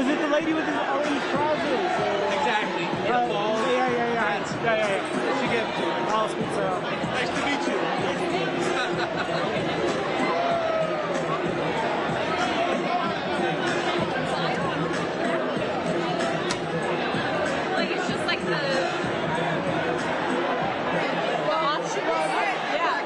Was it the lady with the orange trousers? Exactly. Yeah. She gave it to her. I'll speak to her. Nice to meet you. Like, it's just like the option. Yeah.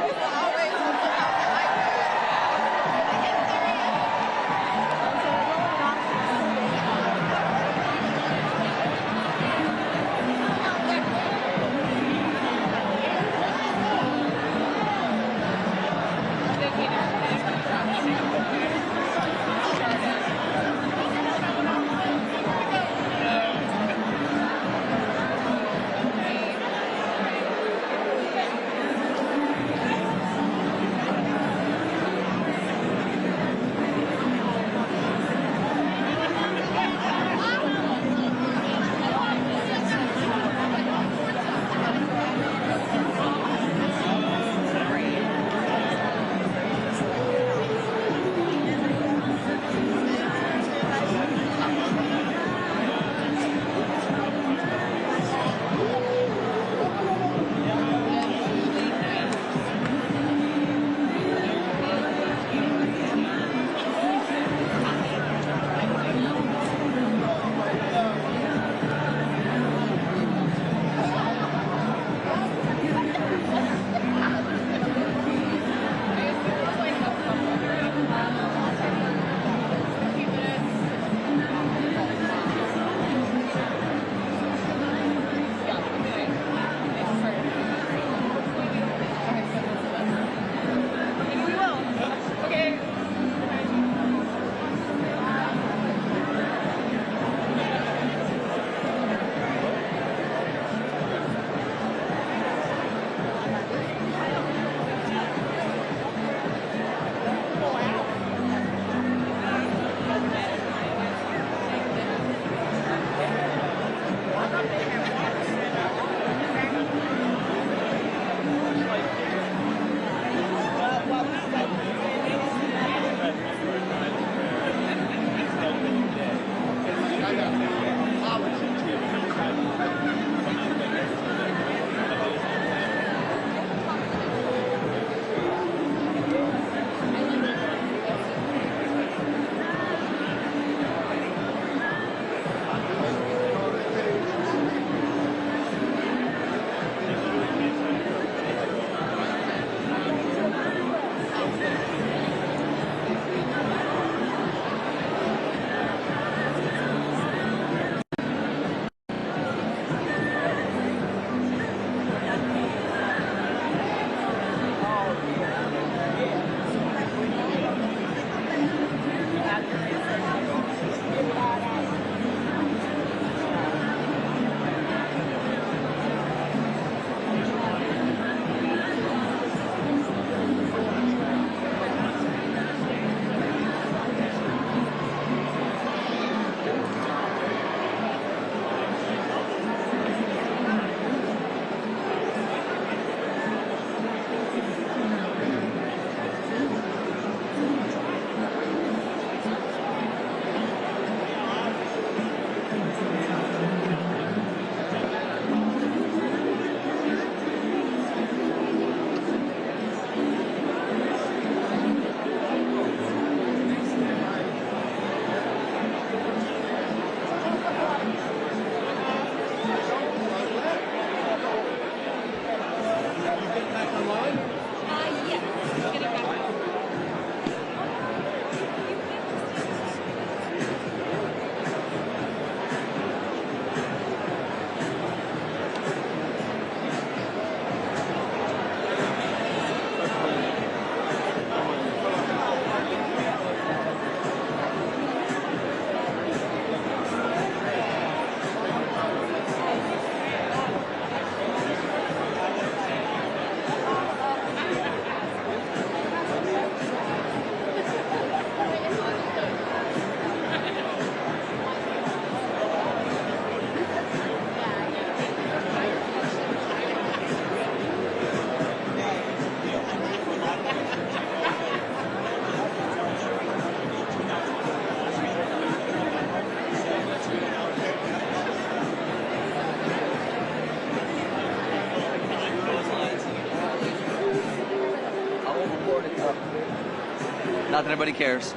Not that anybody cares.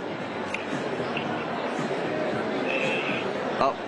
Oh.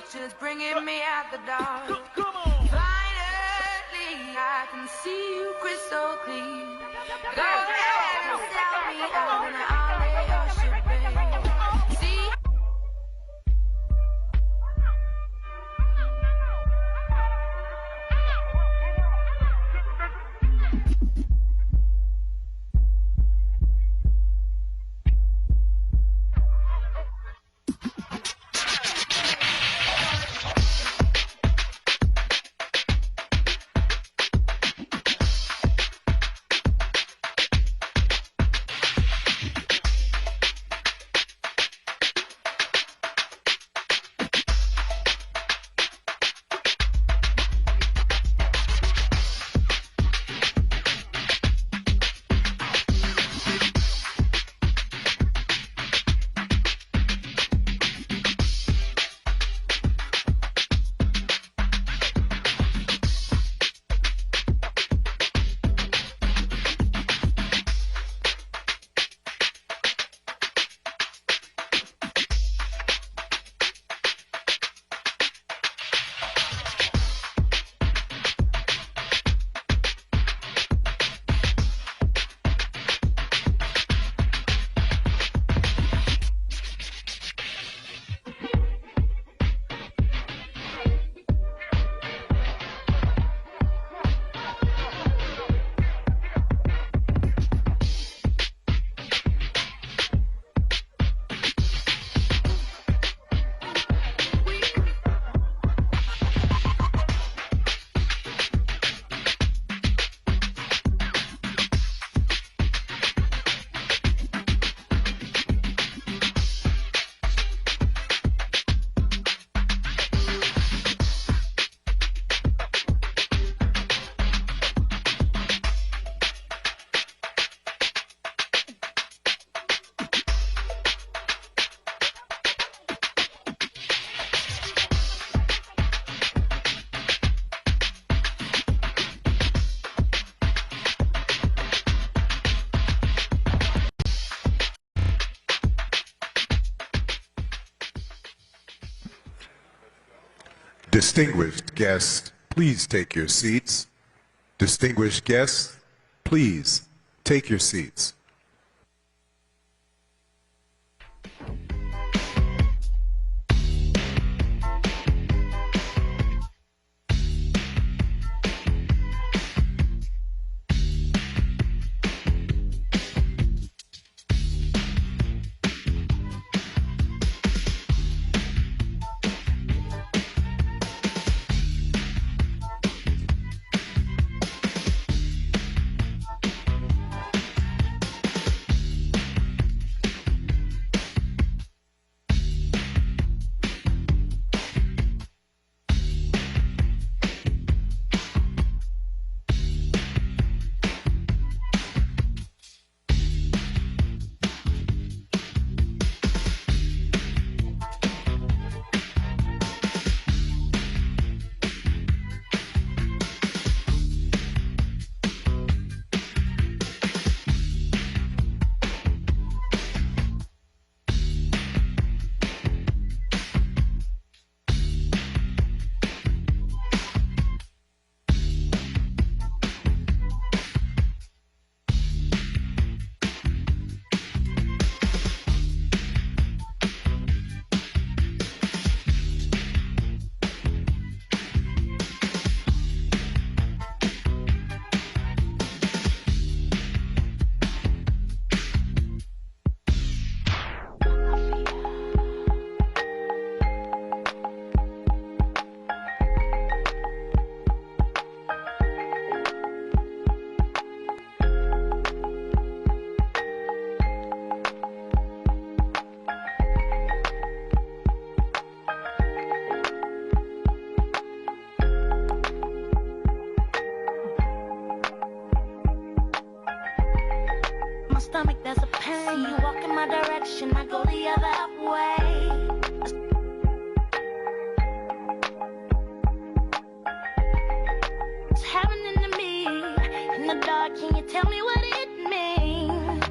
pictures bringing me out the dark. Come on. Finally, I can see you crystal clear. Go ahead and sell me out on all of your shit, babe. See? Distinguished guests, please take your seats. Distinguished guests, please take your seats. My stomach, there's a pain. You walk in my direction, I go the other way. It's happening to me in the dark. Can you tell me what it means?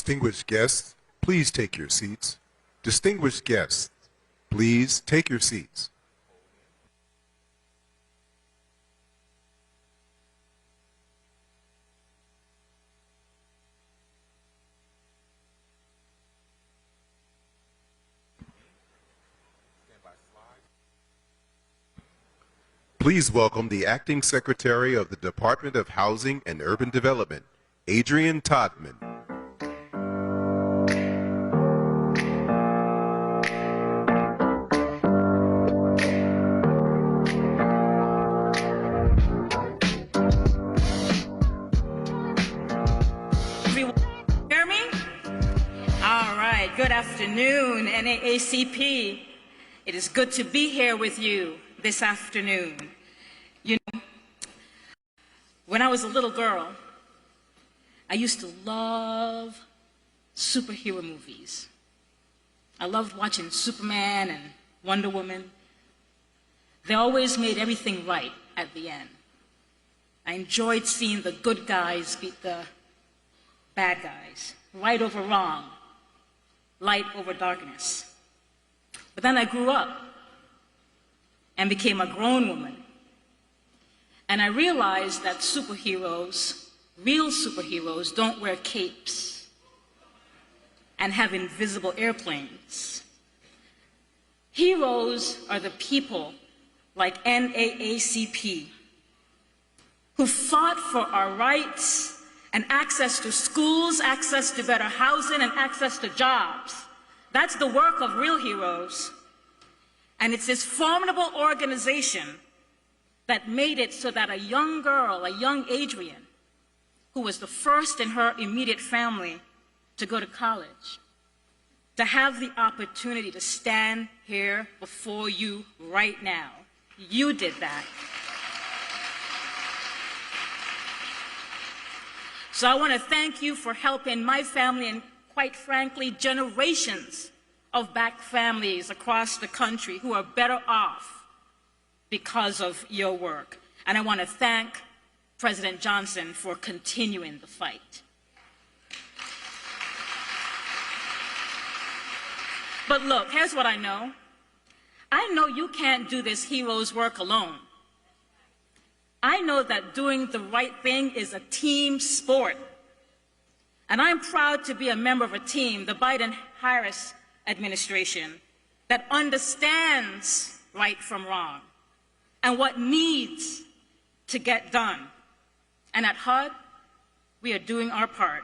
Distinguished guests, please take your seats. Distinguished guests, please take your seats. Please welcome the Acting Secretary of the Department of Housing and Urban Development, Adrian Todman. Everyone hear me? All right, good afternoon, NAACP. It is good to be here with you this afternoon. You know, when I was a little girl, I used to love superhero movies. I loved watching Superman and Wonder Woman. They always made everything right at the end. I enjoyed seeing the good guys beat the bad guys, right over wrong, light over darkness. But then I grew up and became a grown woman. And I realized that superheroes, real superheroes, don't wear capes and have invisible airplanes. Heroes are the people like NAACP who fought for our rights and access to schools, access to better housing, and access to jobs. That's the work of real heroes. And it's this formidable organization that made it so that a young girl, a young Adrian, who was the first in her immediate family to go to college, to have the opportunity to stand here before you right now. You did that. So I want to thank you for helping my family and, quite frankly, generations of Black families across the country who are better off because of your work. And I want to thank President Johnson for continuing the fight. But look, here's what I know. I know you can't do this hero's work alone. I know that doing the right thing is a team sport. And I'm proud to be a member of a team, the Biden-Harris administration, that understands right from wrong and what needs to get done. And at HUD, we are doing our part.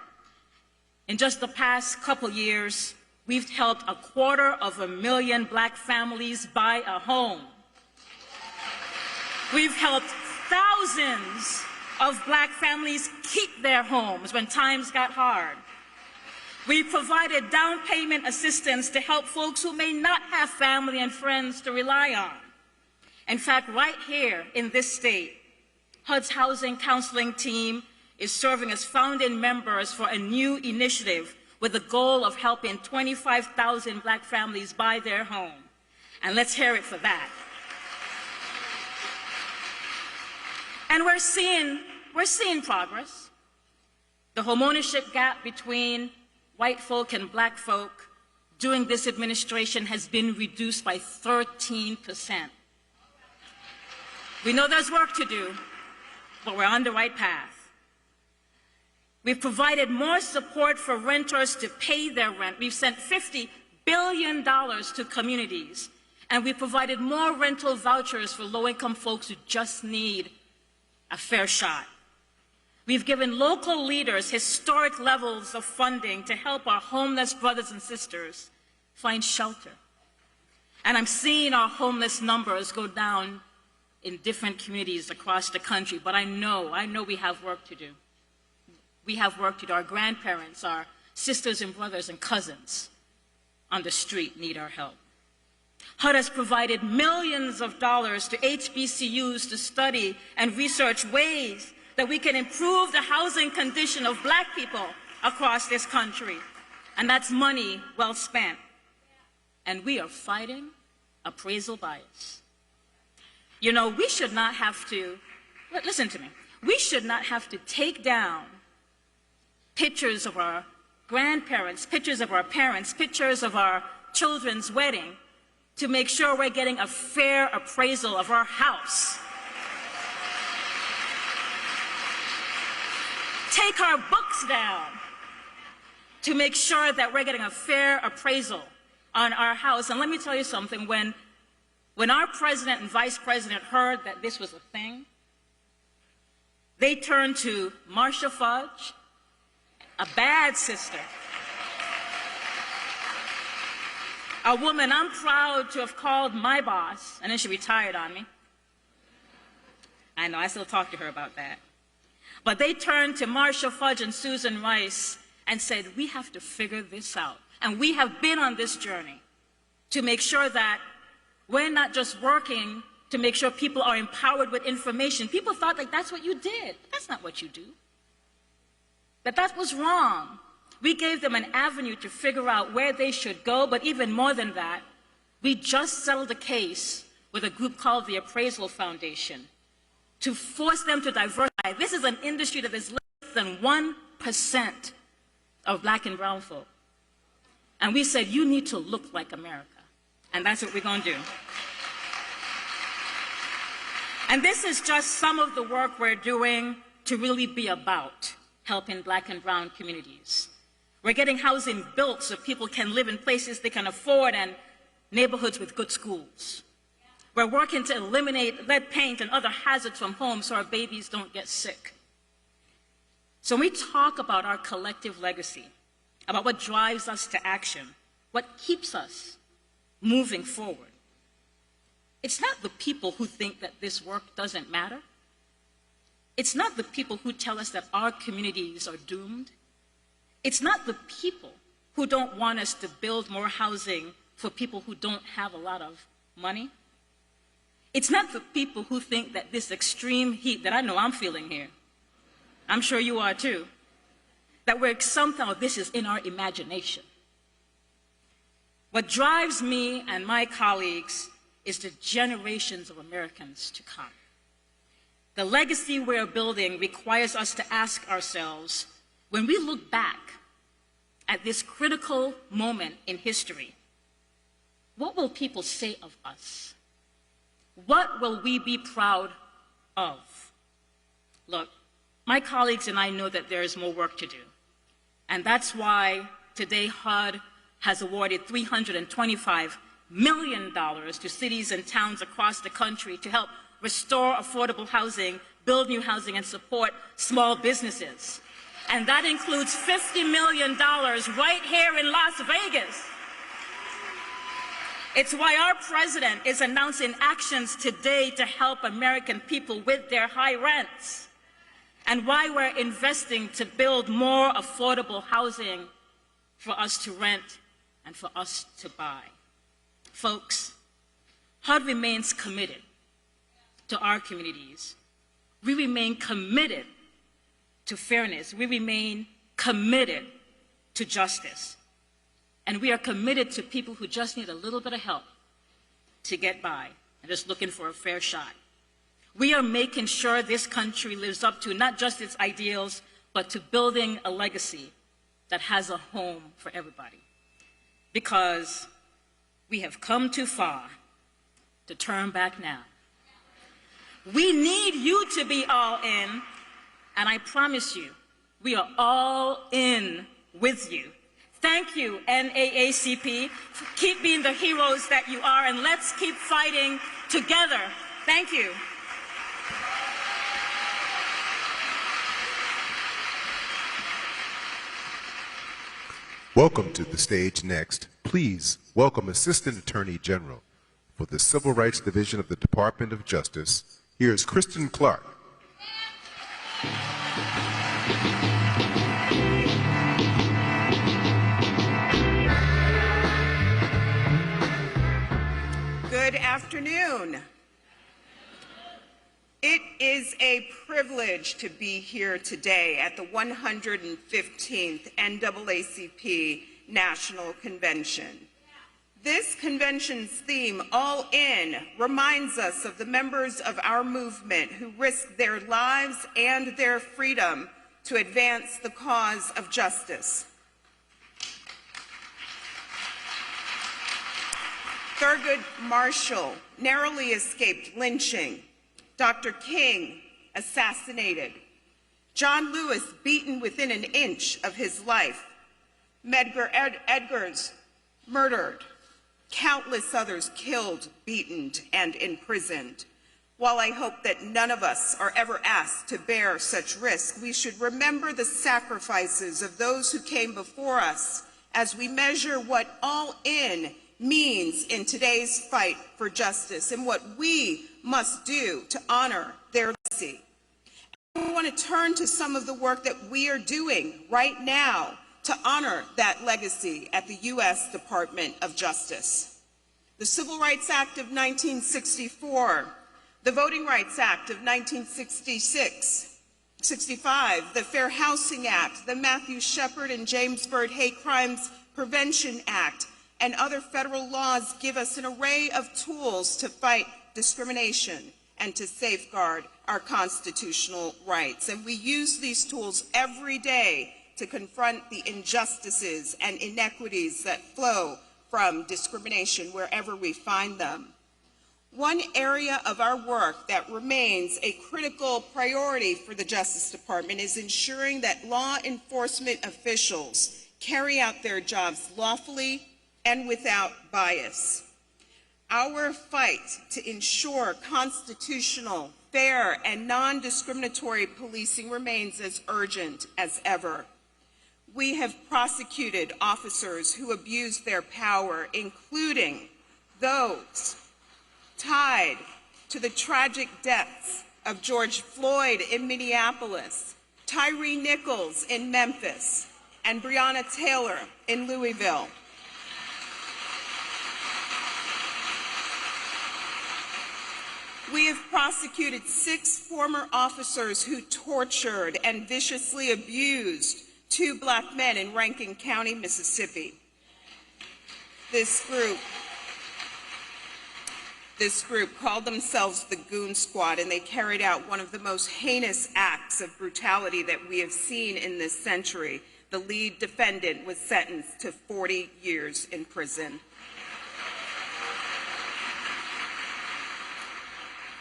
In just the past couple years, we've helped 250,000 Black families buy a home. We've helped thousands of Black families keep their homes when times got hard. We've provided down payment assistance to help folks who may not have family and friends to rely on. In fact, right here in this state, HUD's housing counseling team is serving as founding members for a new initiative with the goal of helping 25,000 Black families buy their home. And let's hear it for that. And we're seeing progress. The homeownership gap between white folk and Black folk during this administration has been reduced by 13%. We know there's work to do, but we're on the right path. We've provided more support for renters to pay their rent. We've sent $50 billion to communities, and we've provided more rental vouchers for low-income folks who just need a fair shot. We've given local leaders historic levels of funding to help our homeless brothers and sisters find shelter. And I'm seeing our homeless numbers go down in different communities across the country, but I know we have work to do. We have work to do. Our grandparents, our sisters and brothers and cousins on the street need our help. HUD has provided millions of dollars to HBCUs to study and research ways that we can improve the housing condition of Black people across this country. And that's money well spent. And we are fighting appraisal bias. You know, we should not have to, listen to me, we should not have to take down pictures of our grandparents, pictures of our parents, pictures of our children's wedding, to make sure we're getting a fair appraisal of our house. Take our books down to make sure that we're getting a fair appraisal on our house. And let me tell you something, when our president and vice president heard that this was a thing, they turned to Marcia Fudge, a bad sister, a woman I'm proud to have called my boss, and then she retired on me. I know, I still talk to her about that. But they turned to Marcia Fudge and Susan Rice and said, we have to figure this out. And we have been on this journey to make sure that we're not just working to make sure people are empowered with information. People thought like that's what you did. But that's not what you do. That was wrong. We gave them an avenue to figure out where they should go, but even more than that, we just settled a case with a group called the Appraisal Foundation to force them to diversify. This is an industry that is less than 1% of black and brown folk. And we said, you need to look like America. And that's what we're going to do. And this is just some of the work we're doing to really be about helping black and brown communities. We're getting housing built so people can live in places they can afford and neighborhoods with good schools. We're working to eliminate lead paint and other hazards from homes so our babies don't get sick. So when we talk about our collective legacy, about what drives us to action, what keeps us moving forward, it's not the people who think that this work doesn't matter. It's not the people who tell us that our communities are doomed. It's not the people who don't want us to build more housing for people who don't have a lot of money. It's not the people who think that this extreme heat that I know I'm feeling here, I'm sure you are too, that we're somehow this is in our imagination. What drives me and my colleagues is the generations of Americans to come. The legacy we're building requires us to ask ourselves, when we look back at this critical moment in history, what will people say of us? What will we be proud of? Look, my colleagues and I know that there is more work to do. And that's why today HUD has awarded $325 million to cities and towns across the country to help restore affordable housing, build new housing, and support small businesses. And that includes $50 million right here in Las Vegas. It's why our president is announcing actions today to help American people with their high rents, and why we're investing to build more affordable housing for us to rent and for us to buy. Folks, HUD remains committed to our communities. We remain committed to fairness. We remain committed to justice. And we are committed to people who just need a little bit of help to get by and just looking for a fair shot. We are making sure this country lives up to not just its ideals, but to building a legacy that has a home for everybody. Because we have come too far to turn back now. We need you to be all in, and I promise you, we are all in with you. Thank you, NAACP. Keep being the heroes that you are, and let's keep fighting together. Thank you. Welcome to the stage next. Please welcome Assistant Attorney General for the Civil Rights Division of the Department of Justice. Here's Kristen Clark. Good afternoon. It is a privilege to be here today at the 115th NAACP National Convention. This convention's theme, All In, reminds us of the members of our movement who risked their lives and their freedom to advance the cause of justice. Thurgood Marshall narrowly escaped lynching. Dr. King assassinated. John Lewis beaten within an inch of his life. Medgar Edgar's murdered. Countless others killed, beaten, and imprisoned. While I hope that none of us are ever asked to bear such risk, we should remember the sacrifices of those who came before us as we measure what all in means in today's fight for justice and what we must do to honor their legacy. We want to turn to some of the work that we are doing right now to honor that legacy at the U.S. Department of Justice. The Civil Rights Act of 1964, the Voting Rights Act of 1965, the Fair Housing Act, the Matthew Shepard and James Byrd Hate Crimes Prevention Act, and other federal laws give us an array of tools to fight discrimination and to safeguard our constitutional rights. And we use these tools every day to confront the injustices and inequities that flow from discrimination wherever we find them. One area of our work that remains a critical priority for the Justice Department is ensuring that law enforcement officials carry out their jobs lawfully and without bias. Our fight to ensure constitutional, fair, and non-discriminatory policing remains as urgent as ever. We have prosecuted officers who abused their power, including those tied to the tragic deaths of George Floyd in Minneapolis, Tyree Nichols in Memphis, and Breonna Taylor in Louisville. We have prosecuted 6 former officers who tortured and viciously abused 2 black men in Rankin County, Mississippi. This group called themselves the Goon Squad, and they carried out one of the most heinous acts of brutality that we have seen in this century. The lead defendant was sentenced to 40 years in prison.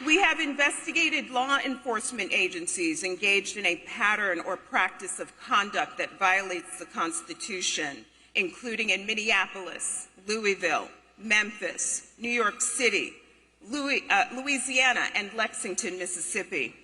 We have investigated law enforcement agencies engaged in a pattern or practice of conduct that violates the Constitution, including in Minneapolis, Louisville, Memphis, New York City, Louisiana, and Lexington, Mississippi.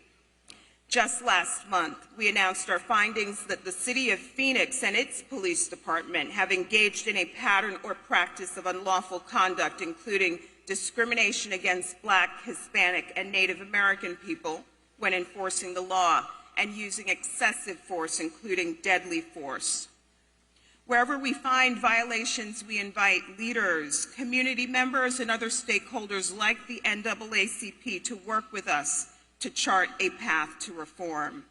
Just last month, we announced our findings that the city of Phoenix and its police department have engaged in a pattern or practice of unlawful conduct, including discrimination against Black, Hispanic, and Native American people when enforcing the law, and using excessive force, including deadly force. Wherever we find violations, we invite leaders, community members, and other stakeholders like the NAACP to work with us to chart a path to reform.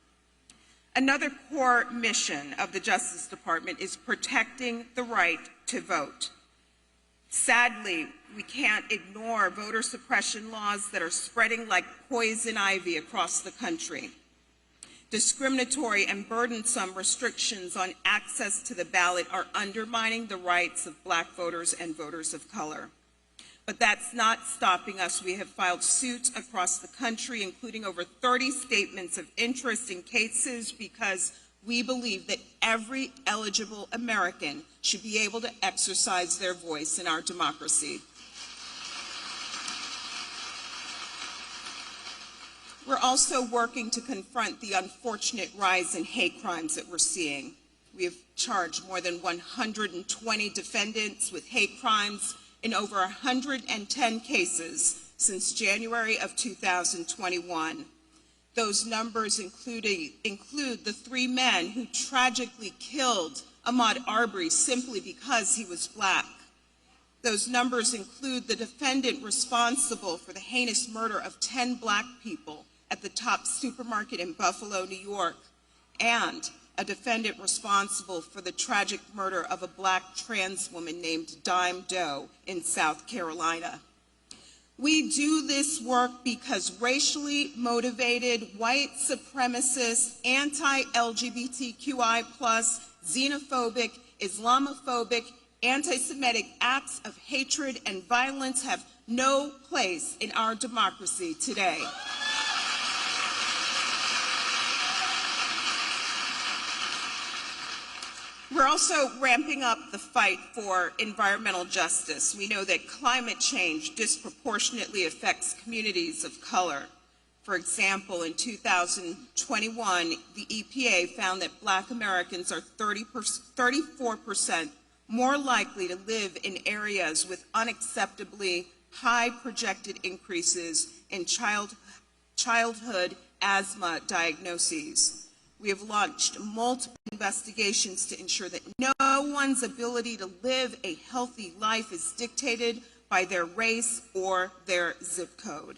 Another core mission of the Justice Department is protecting the right to vote. Sadly, we can't ignore voter suppression laws that are spreading like poison ivy across the country. Discriminatory and burdensome restrictions on access to the ballot are undermining the rights of Black voters and voters of color. But that's not stopping us. We have filed suits across the country, including over 30 statements of interest in cases, because we believe that every eligible American should be able to exercise their voice in our democracy. We're also working to confront the unfortunate rise in hate crimes that we're seeing. We have charged more than 120 defendants with hate crimes in over 110 cases since January of 2021. Those numbers include the 3 men who tragically killed Ahmaud Arbery simply because he was Black. Those numbers include the defendant responsible for the heinous murder of 10 Black people at the Top supermarket in Buffalo, New York, and a defendant responsible for the tragic murder of a Black trans woman named Dime Doe in South Carolina. We do this work because racially motivated, white supremacist, anti-LGBTQI+, xenophobic, Islamophobic, Anti-Semitic acts of hatred and violence have no place in our democracy today. We're also ramping up the fight for environmental justice. We know that climate change disproportionately affects communities of color. For example, in 2021, the EPA found that Black Americans are 34% more likely to live in areas with unacceptably high projected increases in childhood asthma diagnoses. We have launched multiple investigations to ensure that no one's ability to live a healthy life is dictated by their race or their zip code.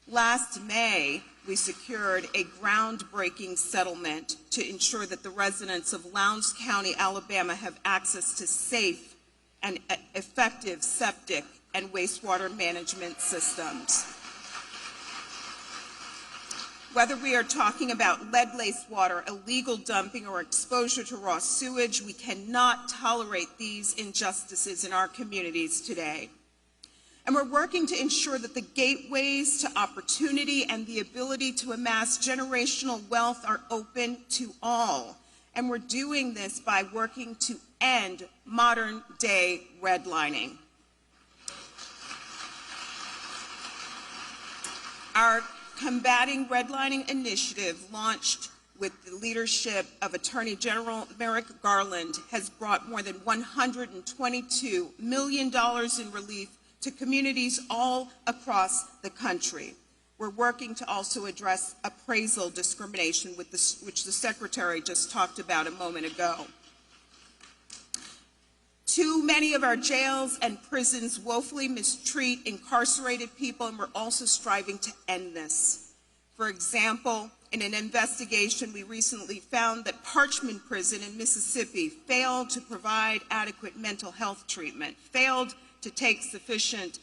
Last May, we secured a groundbreaking settlement to ensure that the residents of Lowndes County, Alabama have access to safe and effective septic and wastewater management systems. Whether we are talking about lead-laced water, illegal dumping, or exposure to raw sewage, we cannot tolerate these injustices in our communities today. And we're working to ensure that the gateways to opportunity and the ability to amass generational wealth are open to all. And we're doing this by working to end modern-day redlining. Our Combating Redlining initiative, launched with the leadership of Attorney General Merrick Garland, has brought more than $122 million in relief to communities all across the country. We're working to also address appraisal discrimination, which the Secretary just talked about a moment ago. Too many of our jails and prisons woefully mistreat incarcerated people, and we're also striving to end this. For example, in an investigation, we recently found that Parchman Prison in Mississippi failed to provide adequate mental health treatment, failed to take sufficient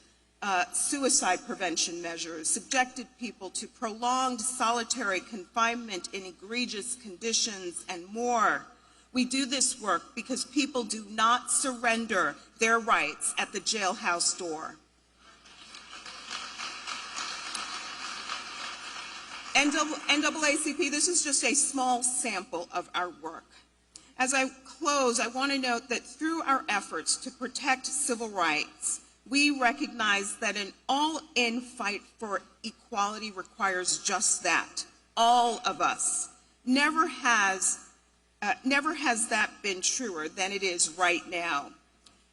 suicide prevention measures, subjected people to prolonged solitary confinement in egregious conditions, and more. We do this work because people do not surrender their rights at the jailhouse door. NAACP, this is just a small sample of our work. As I close, I want to note that through our efforts to protect civil rights, we recognize that an all-in fight for equality requires just that, all of us. Never has that been truer than it is right now.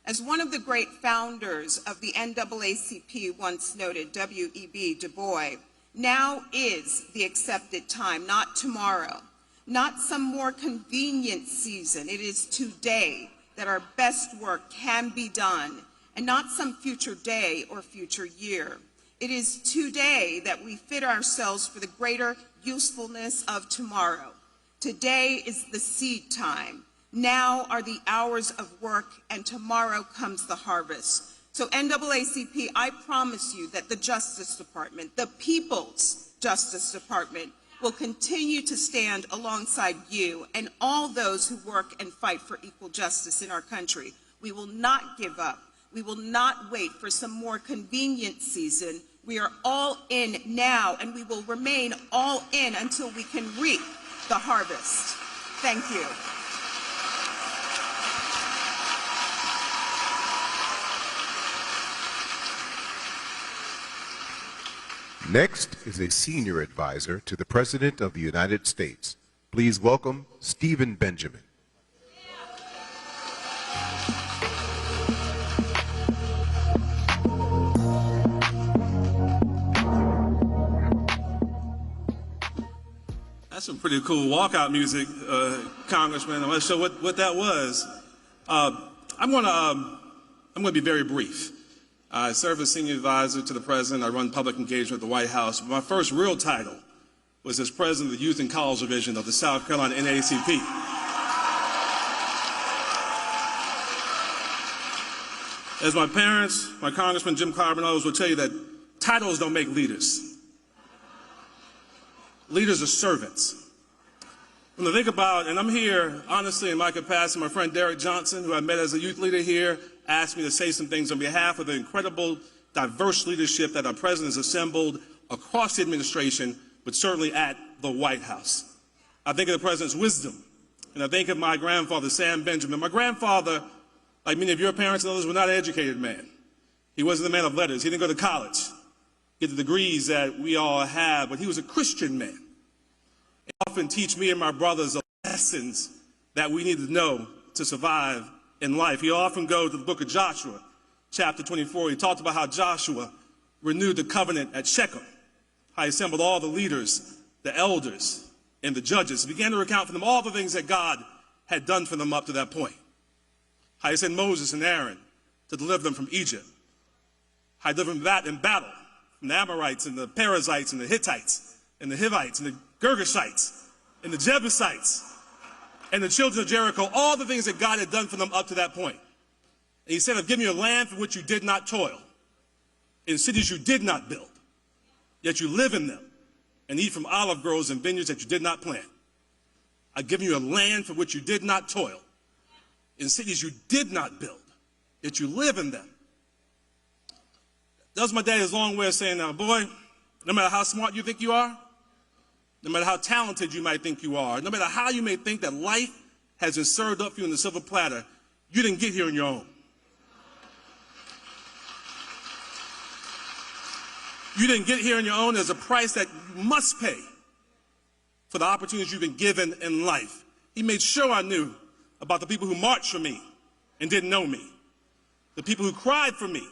As one of the great founders of the NAACP once noted, W.E.B. Du Bois, now is the accepted time, not tomorrow, not some more convenient season. It is today that our best work can be done, and not some future day or future year. It is today that we fit ourselves for the greater usefulness of tomorrow. Today is the seed time. Now are the hours of work, and tomorrow comes the harvest. So NAACP, I promise you that the Justice Department, the People's Justice Department, will continue to stand alongside you and all those who work and fight for equal justice in our country. We will not give up. We will not wait for some more convenient season. We are all in now, and we will remain all in until we can reap the harvest. Thank you. Next is a senior advisor to the President of the United States. Please welcome Stephen Benjamin. That's some pretty cool walkout music, Congressman. I'm not sure what that was. I'm going to be very brief. I serve as senior advisor to the president. I run public engagement at the White House. My first real title was as president of the Youth and College Division of the South Carolina NAACP. As my parents, my Congressman Jim Clyburn and others will tell you, that titles don't make leaders. Leaders are servants. When I think about, and I'm here, honestly, in my capacity, my friend Derek Johnson, who I met as a youth leader here, asked me to say some things on behalf of the incredible, diverse leadership that our president has assembled across the administration, but certainly at the White House. I think of the president's wisdom, and I think of my grandfather, Sam Benjamin. My grandfather, like many of your parents and others, was not an educated man. He wasn't a man of letters. He didn't go to college, get the degrees that we all have, but he was a Christian man. He often teach me and my brothers the lessons that we need to know to survive in life. He often go to the book of Joshua, chapter 24. He talked about how Joshua renewed the covenant at Shechem, how he assembled all the leaders, the elders, and the judges. He began to recount for them all the things that God had done for them up to that point. How he sent Moses and Aaron to deliver them from Egypt. How he delivered them in battle from the Amorites and the Perizzites and the Hittites and the Hivites and the Girgashites and the Jebusites and the children of Jericho, all the things that God had done for them up to that point. And he said, I've given you a land for which you did not toil, in cities you did not build, yet you live in them and eat from olive groves and vineyards that you did not plant. I've given you a land for which you did not toil, in cities you did not build, yet you live in them. That was my daddy's long way of saying, now, boy, no matter how smart you think you are, no matter how talented you might think you are, no matter how you may think that life has been served up for you in the silver platter, you didn't get here on your own. You didn't get here on your own. There's a price that you must pay for the opportunities you've been given in life. He made sure I knew about the people who marched for me and didn't know me. The people who cried for me,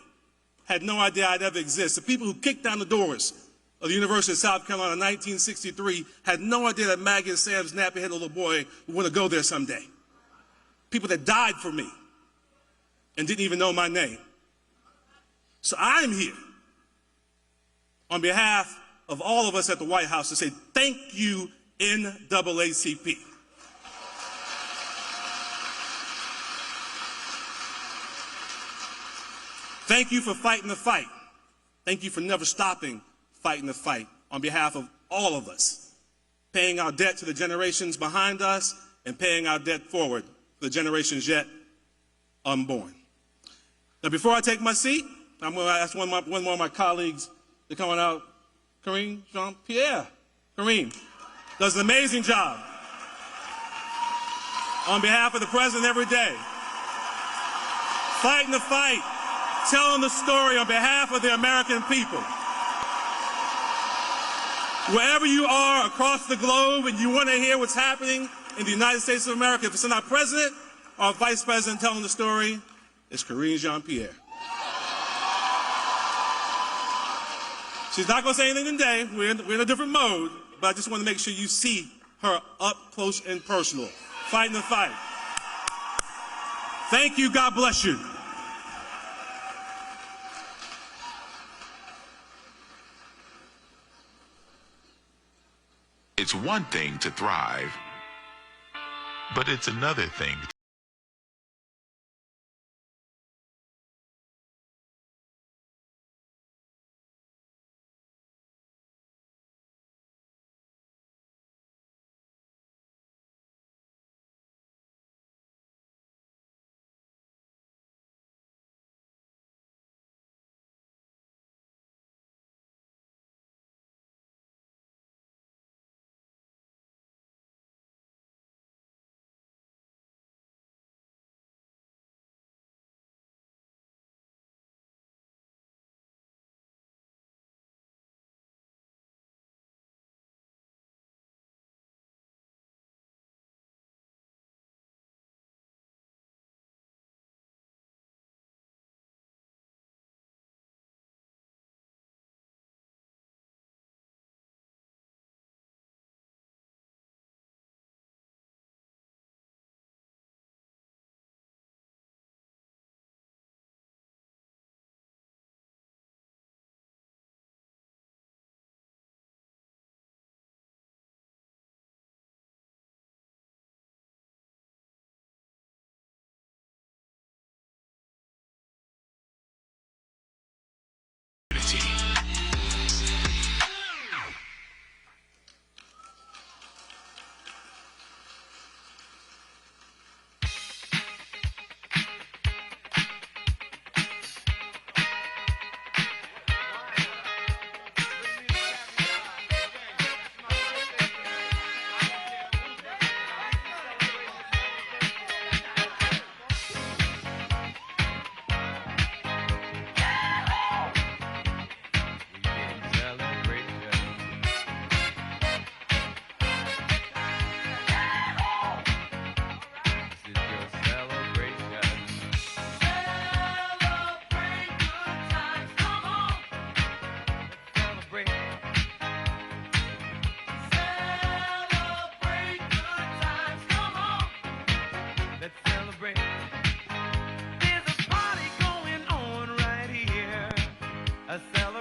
had no idea I'd ever exist. The people who kicked down the doors of the University of South Carolina in 1963 had no idea that Maggie and Sam's nappy-headed little boy would want to go there someday. People that died for me and didn't even know my name. So I'm here on behalf of all of us at the White House to say thank you, NAACP. Thank you for fighting the fight. Thank you for never stopping fighting the fight on behalf of all of us, paying our debt to the generations behind us and paying our debt forward for the generations yet unborn. Now, before I take my seat, I'm going to ask one more of my colleagues to come on out. Kareem Jean-Pierre. Kareem does an amazing job on behalf of the president every day, fighting the fight, telling the story on behalf of the American people. Wherever you are across the globe and you want to hear what's happening in the United States of America, if it's not our president or our vice president telling the story, it's Kareem Jean-Pierre. She's not going to say anything today. We're in a different mode, but I just want to make sure you see her up close and personal, fighting the fight. Thank you. God bless you. It's one thing to thrive, but it's another thing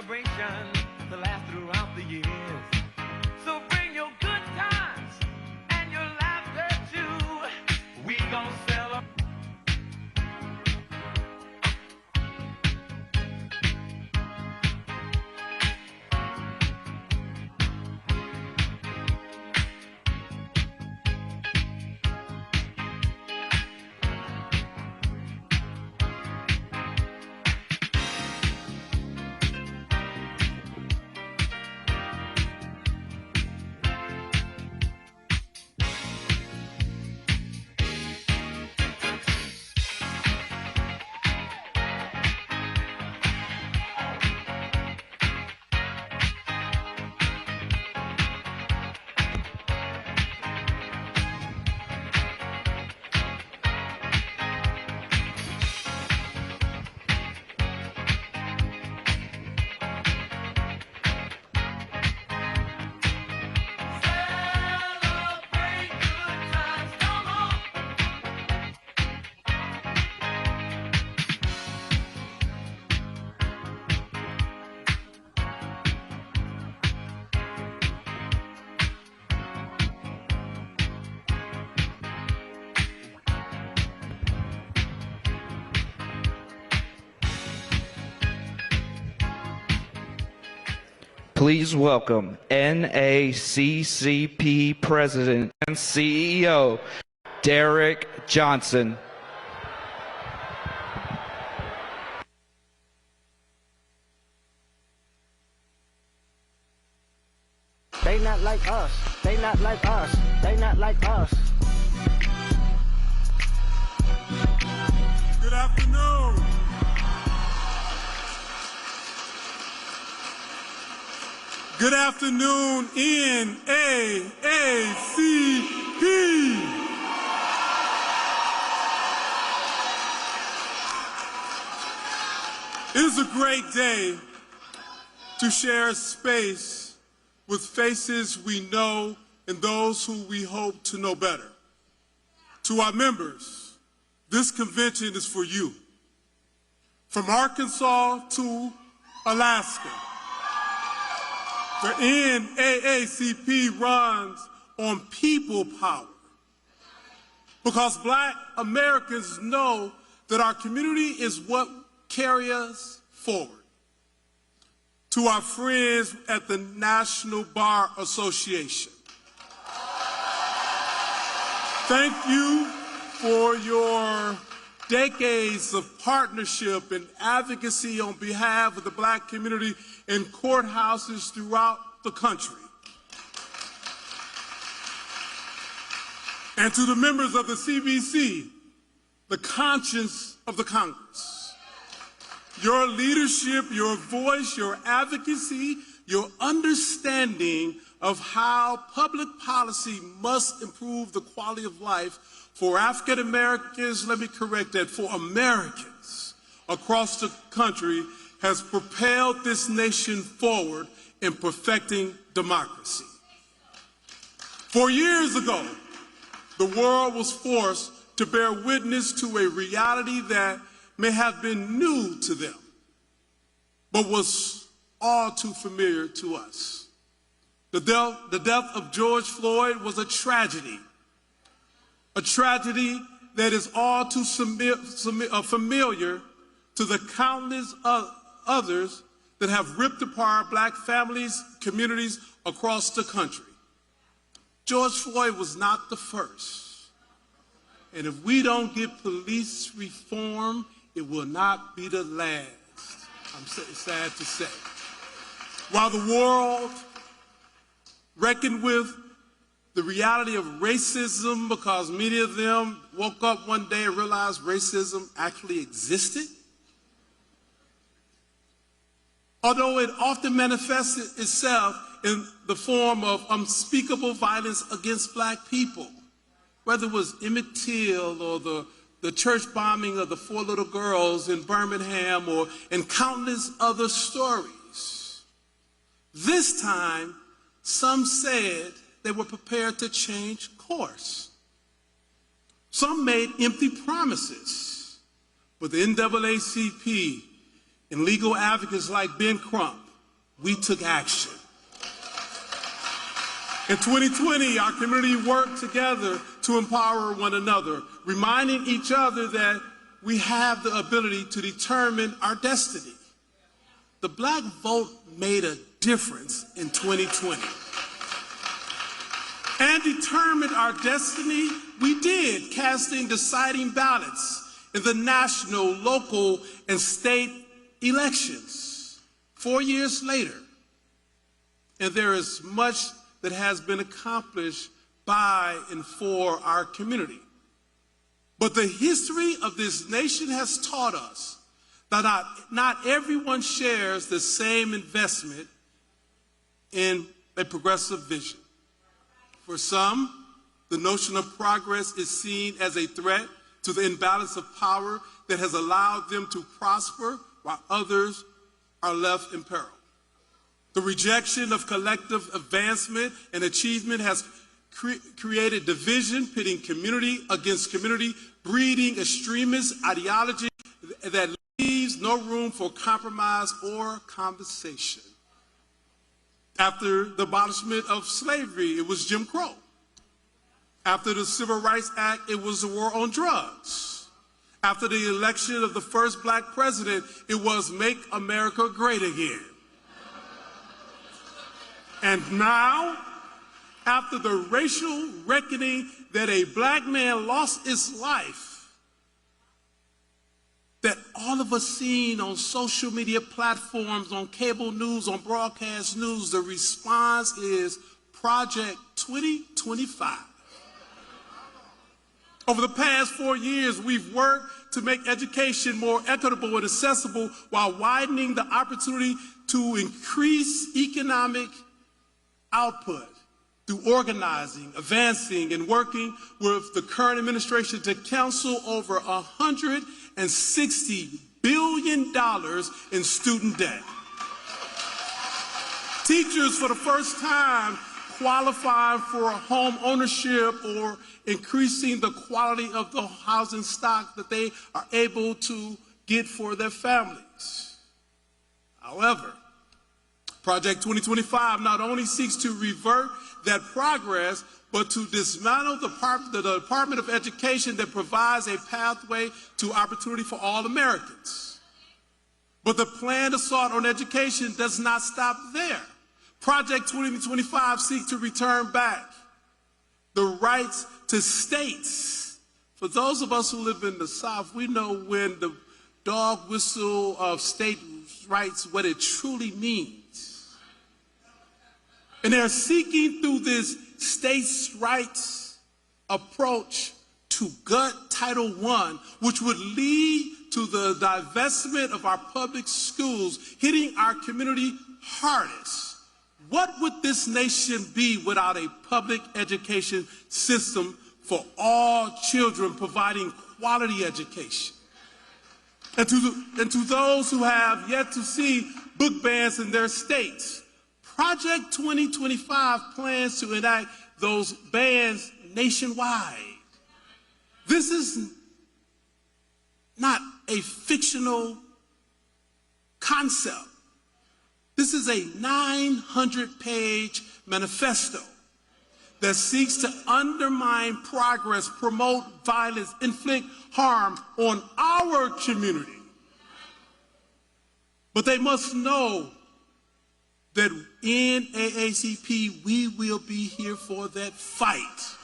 celebration to last throughout the years. So bring your good times and your laughter too. We gon' celebrate. Please welcome NAACP President and CEO, Derek Johnson. They not like us. They not like us. They not like us. Good afternoon. Good afternoon, NAACP. It is a great day to share space with faces we know and those who we hope to know better. To our members, this convention is for you. From Arkansas to Alaska, the NAACP runs on people power because Black Americans know that our community is what carries us forward. To our friends at the National Bar Association, thank you for your decades of partnership and advocacy on behalf of the Black community in courthouses throughout the country. And to the members of the CBC, the conscience of the Congress, your leadership, your voice, your advocacy, your understanding of how public policy must improve the quality of life for African Americans, let me correct that, for Americans across the country has propelled this nation forward in perfecting democracy. 4 years ago, the world was forced to bear witness to a reality that may have been new to them, but was all too familiar to us. The death of George Floyd was a tragedy that is all too familiar to the countless others that have ripped apart Black families, communities across the country. George Floyd was not the first. And if we don't get police reform, it will not be the last. I'm sad to say. While the world reckoned with the reality of racism because many of them woke up one day and realized racism actually existed, although it often manifested itself in the form of unspeakable violence against Black people, whether it was Emmett Till or the church bombing of the 4 little girls in Birmingham or in countless other stories. This time, some said they were prepared to change course. Some made empty promises, but the NAACP and legal advocates like Ben Crump we took action. In 2020, our community worked together to empower one another, reminding each other that we have the ability to determine our destiny. The black vote made a difference in 2020. And determined our destiny, we did, casting deciding ballots in the national, local, and state elections 4 years later. And there is much that has been accomplished by and for our community. But the history of this nation has taught us that not everyone shares the same investment in a progressive vision. For some, the notion of progress is seen as a threat to the imbalance of power that has allowed them to prosper while others are left in peril. The rejection of collective advancement and achievement has created division, pitting community against community, breeding extremist ideology that leaves no room for compromise or conversation. After the abolishment of slavery, it was Jim Crow. After the Civil Rights Act, it was the war on drugs. After the election of the first black president, it was Make America Great Again. And now, after the racial reckoning that a black man lost his life, that all of us seen on social media platforms, on cable news, on broadcast news, the response is Project 2025. Over the past 4 years, we've worked to make education more equitable and accessible while widening the opportunity to increase economic output through organizing, advancing, and working with the current administration to cancel over $160 billion in student debt. Teachers, for the first time, qualify for home ownership or increasing the quality of the housing stock that they are able to get for their families. However, Project 2025 not only seeks to revert that progress, but to dismantle the Department of Education that provides a pathway to opportunity for all Americans. But the planned assault on education does not stop there. Project 2025 seeks to return back the rights to states. For those of us who live in the South, we know when the dog whistle of state rights, what it truly means. And they're seeking through this states' rights approach to gut Title I, which would lead to the divestment of our public schools, hitting our community hardest. What would this nation be without a public education system for all children, providing quality education? And to those who have yet to see book bans in their states, Project 2025 plans to enact those bans nationwide. This is not a fictional concept. This is a 900-page manifesto that seeks to undermine progress, promote violence, inflict harm on our community. But they must know that in NAACP, we will be here for that fight.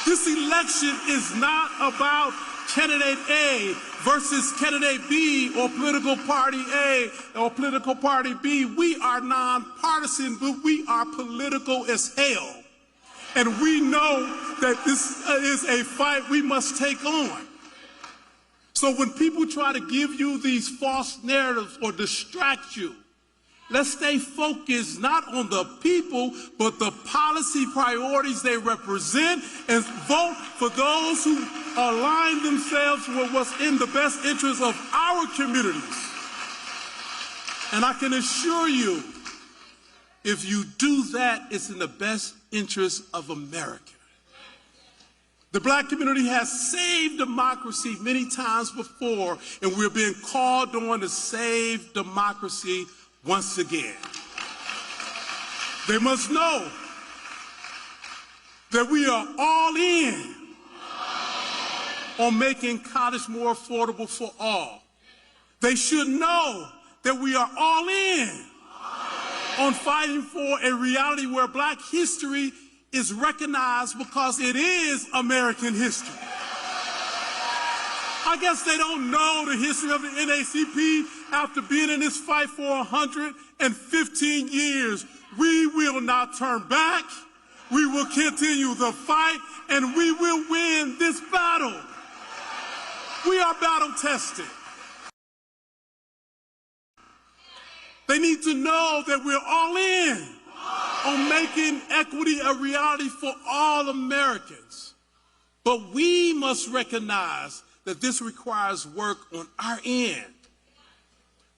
This election is not about candidate A versus candidate B or political party A or political party B. We are nonpartisan, but we are political as hell. And we know that this is a fight we must take on. So when people try to give you these false narratives or distract you, let's stay focused not on the people, but the policy priorities they represent, and vote for those who align themselves with what's in the best interest of our communities. And I can assure you, if you do that, it's in the best interest of America. The black community has saved democracy many times before, and we're being called on to save democracy once again. They must know that we are all in on making college more affordable for all. They should know that we are all in on fighting for a reality where black history is recognized because it is American history. I guess they don't know the history of the NAACP after being in this fight for 115 years. We will not turn back. We will continue the fight, and we will win this battle. We are battle tested. They need to know that we're all in on making equity a reality for all Americans. But we must recognize that this requires work on our end.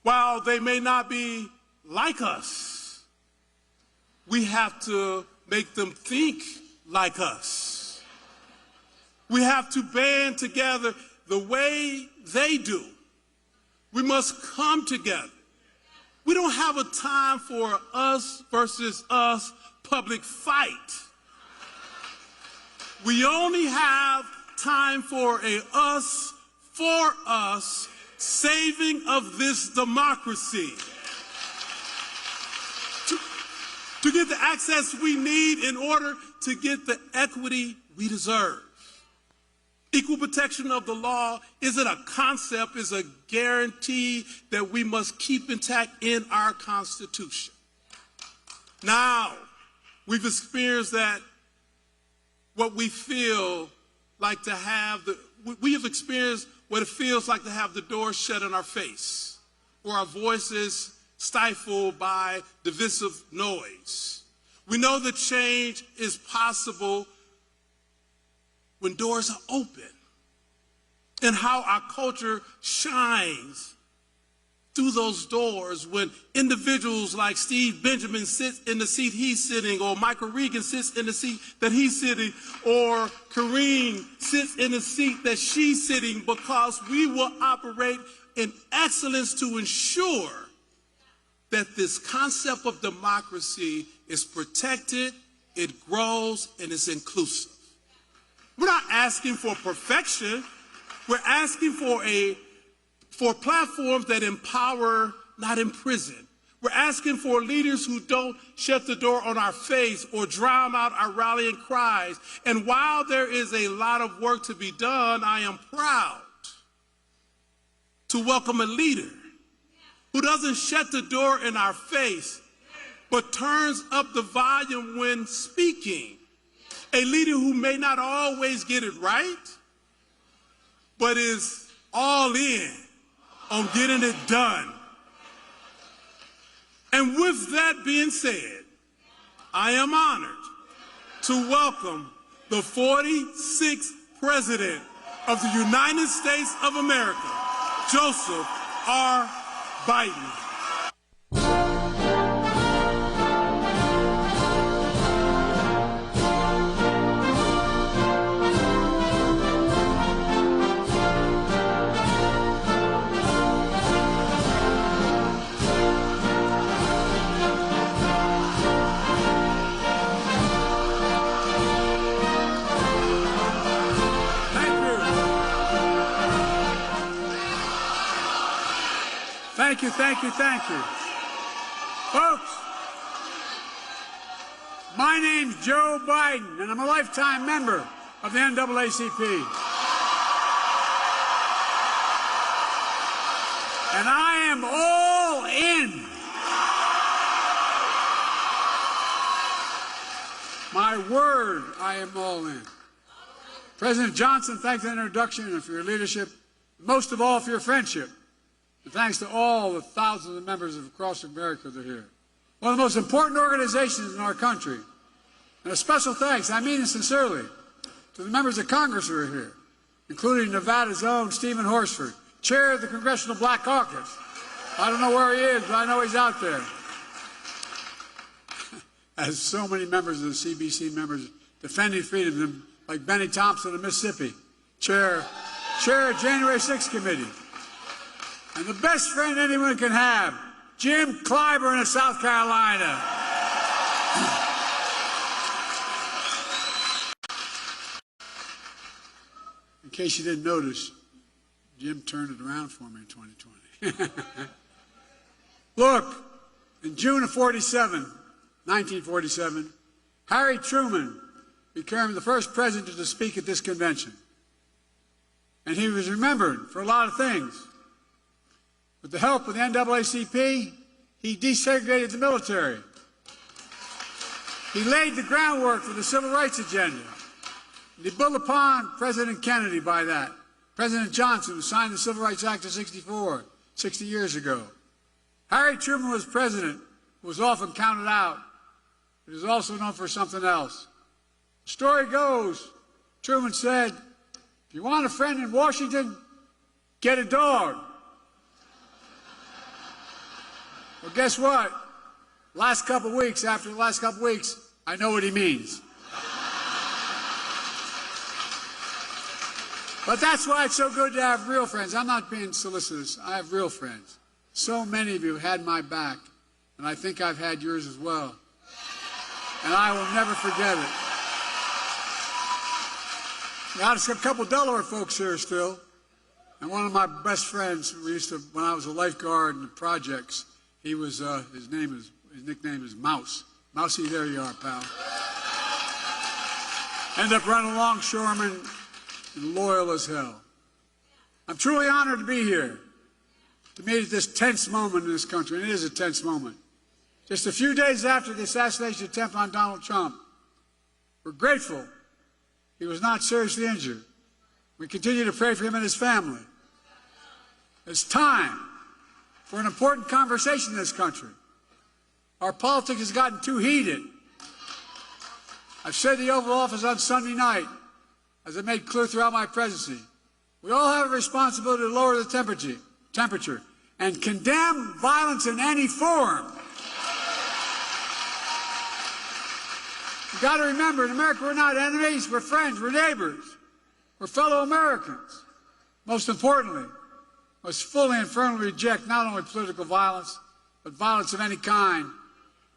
While they may not be like us, we have to make them think like us. We have to band together the way they do. We must come together. We don't have a time for us versus us public fight. We only have time for a us for us saving of this democracy. To get the access we need in order to get the equity we deserve. Equal protection of the law isn't a concept, it's a guarantee that we must keep intact in our Constitution. Now, we've experienced that what we feel like to have we have experienced what it feels like to have the door shut in our face, or our voices stifled by divisive noise. We know that change is possible when doors are open, and how our culture shines through those doors when individuals like Steve Benjamin sits in the seat he's sitting, or Michael Regan sits in the seat that he's sitting, or Karine sits in the seat that she's sitting, because we will operate in excellence to ensure that this concept of democracy is protected, it grows, and is inclusive. We're not asking for perfection. We're asking for platforms that empower, not imprison. We're asking for leaders who don't shut the door on our face or drown out our rallying cries. And while there is a lot of work to be done, I am proud to welcome a leader who doesn't shut the door in our face, but turns up the volume when speaking. A leader who may not always get it right, but is all in on getting it done. And with that being said, I am honored to welcome the 46th President of the United States of America, Joseph R. Biden. Thank you, thank you, thank you. Folks, my name's Joe Biden, and I'm a lifetime member of the NAACP. And I am all in. My word, I am all in. President Johnson, thanks for the introduction and for your leadership, most of all for your friendship. And thanks to all the thousands of members of across America that are here. One of the most important organizations in our country. And a special thanks, I mean it sincerely, to the members of Congress who are here, including Nevada's own Stephen Horsford, chair of the Congressional Black Caucus. I don't know where he is, but I know he's out there. As so many members of the CBC members defending freedom, like Benny Thompson of Mississippi, chair of January 6th Committee. And the best friend anyone can have Jim Clyburn of South Carolina. In case you didn't notice, Jim turned it around for me in 2020. Look, in June of 1947, Harry Truman became the first president to speak at this convention. And he was remembered for a lot of things. With the help of the NAACP, he desegregated the military. He laid the groundwork for the civil rights agenda. And he built upon President Kennedy by that. President Johnson, who signed the Civil Rights Act of '64, 60 years ago. Harry Truman was president, who was often counted out, but he was also known for something else. The story goes, Truman said, if you want a friend in Washington, get a dog. Well, guess what? After the last couple of weeks, I know what he means. But that's why it's so good to have real friends. I'm not being solicitous. I have real friends. So many of you had my back, and I think I've had yours as well. And I will never forget it. Got a couple Delaware folks here still, and one of my best friends, when I was a lifeguard in the projects, he was, his nickname is Mouse. Mousy, there you are, pal. Ended up running a longshoreman, and loyal as hell. I'm truly honored to be here, to meet at this tense moment in this country, and it is a tense moment. Just a few days after the assassination attempt on Donald Trump, we're grateful he was not seriously injured. We continue to pray for him and his family. It's time for an important conversation in this country. Our politics has gotten too heated. I've said the Oval Office on Sunday night, as I made clear throughout my presidency, we all have a responsibility to lower the temperature and condemn violence in any form. You've got to remember, in America, we're not enemies, we're friends, we're neighbors, we're fellow Americans. Most importantly, we must fully and firmly reject not only political violence, but violence of any kind,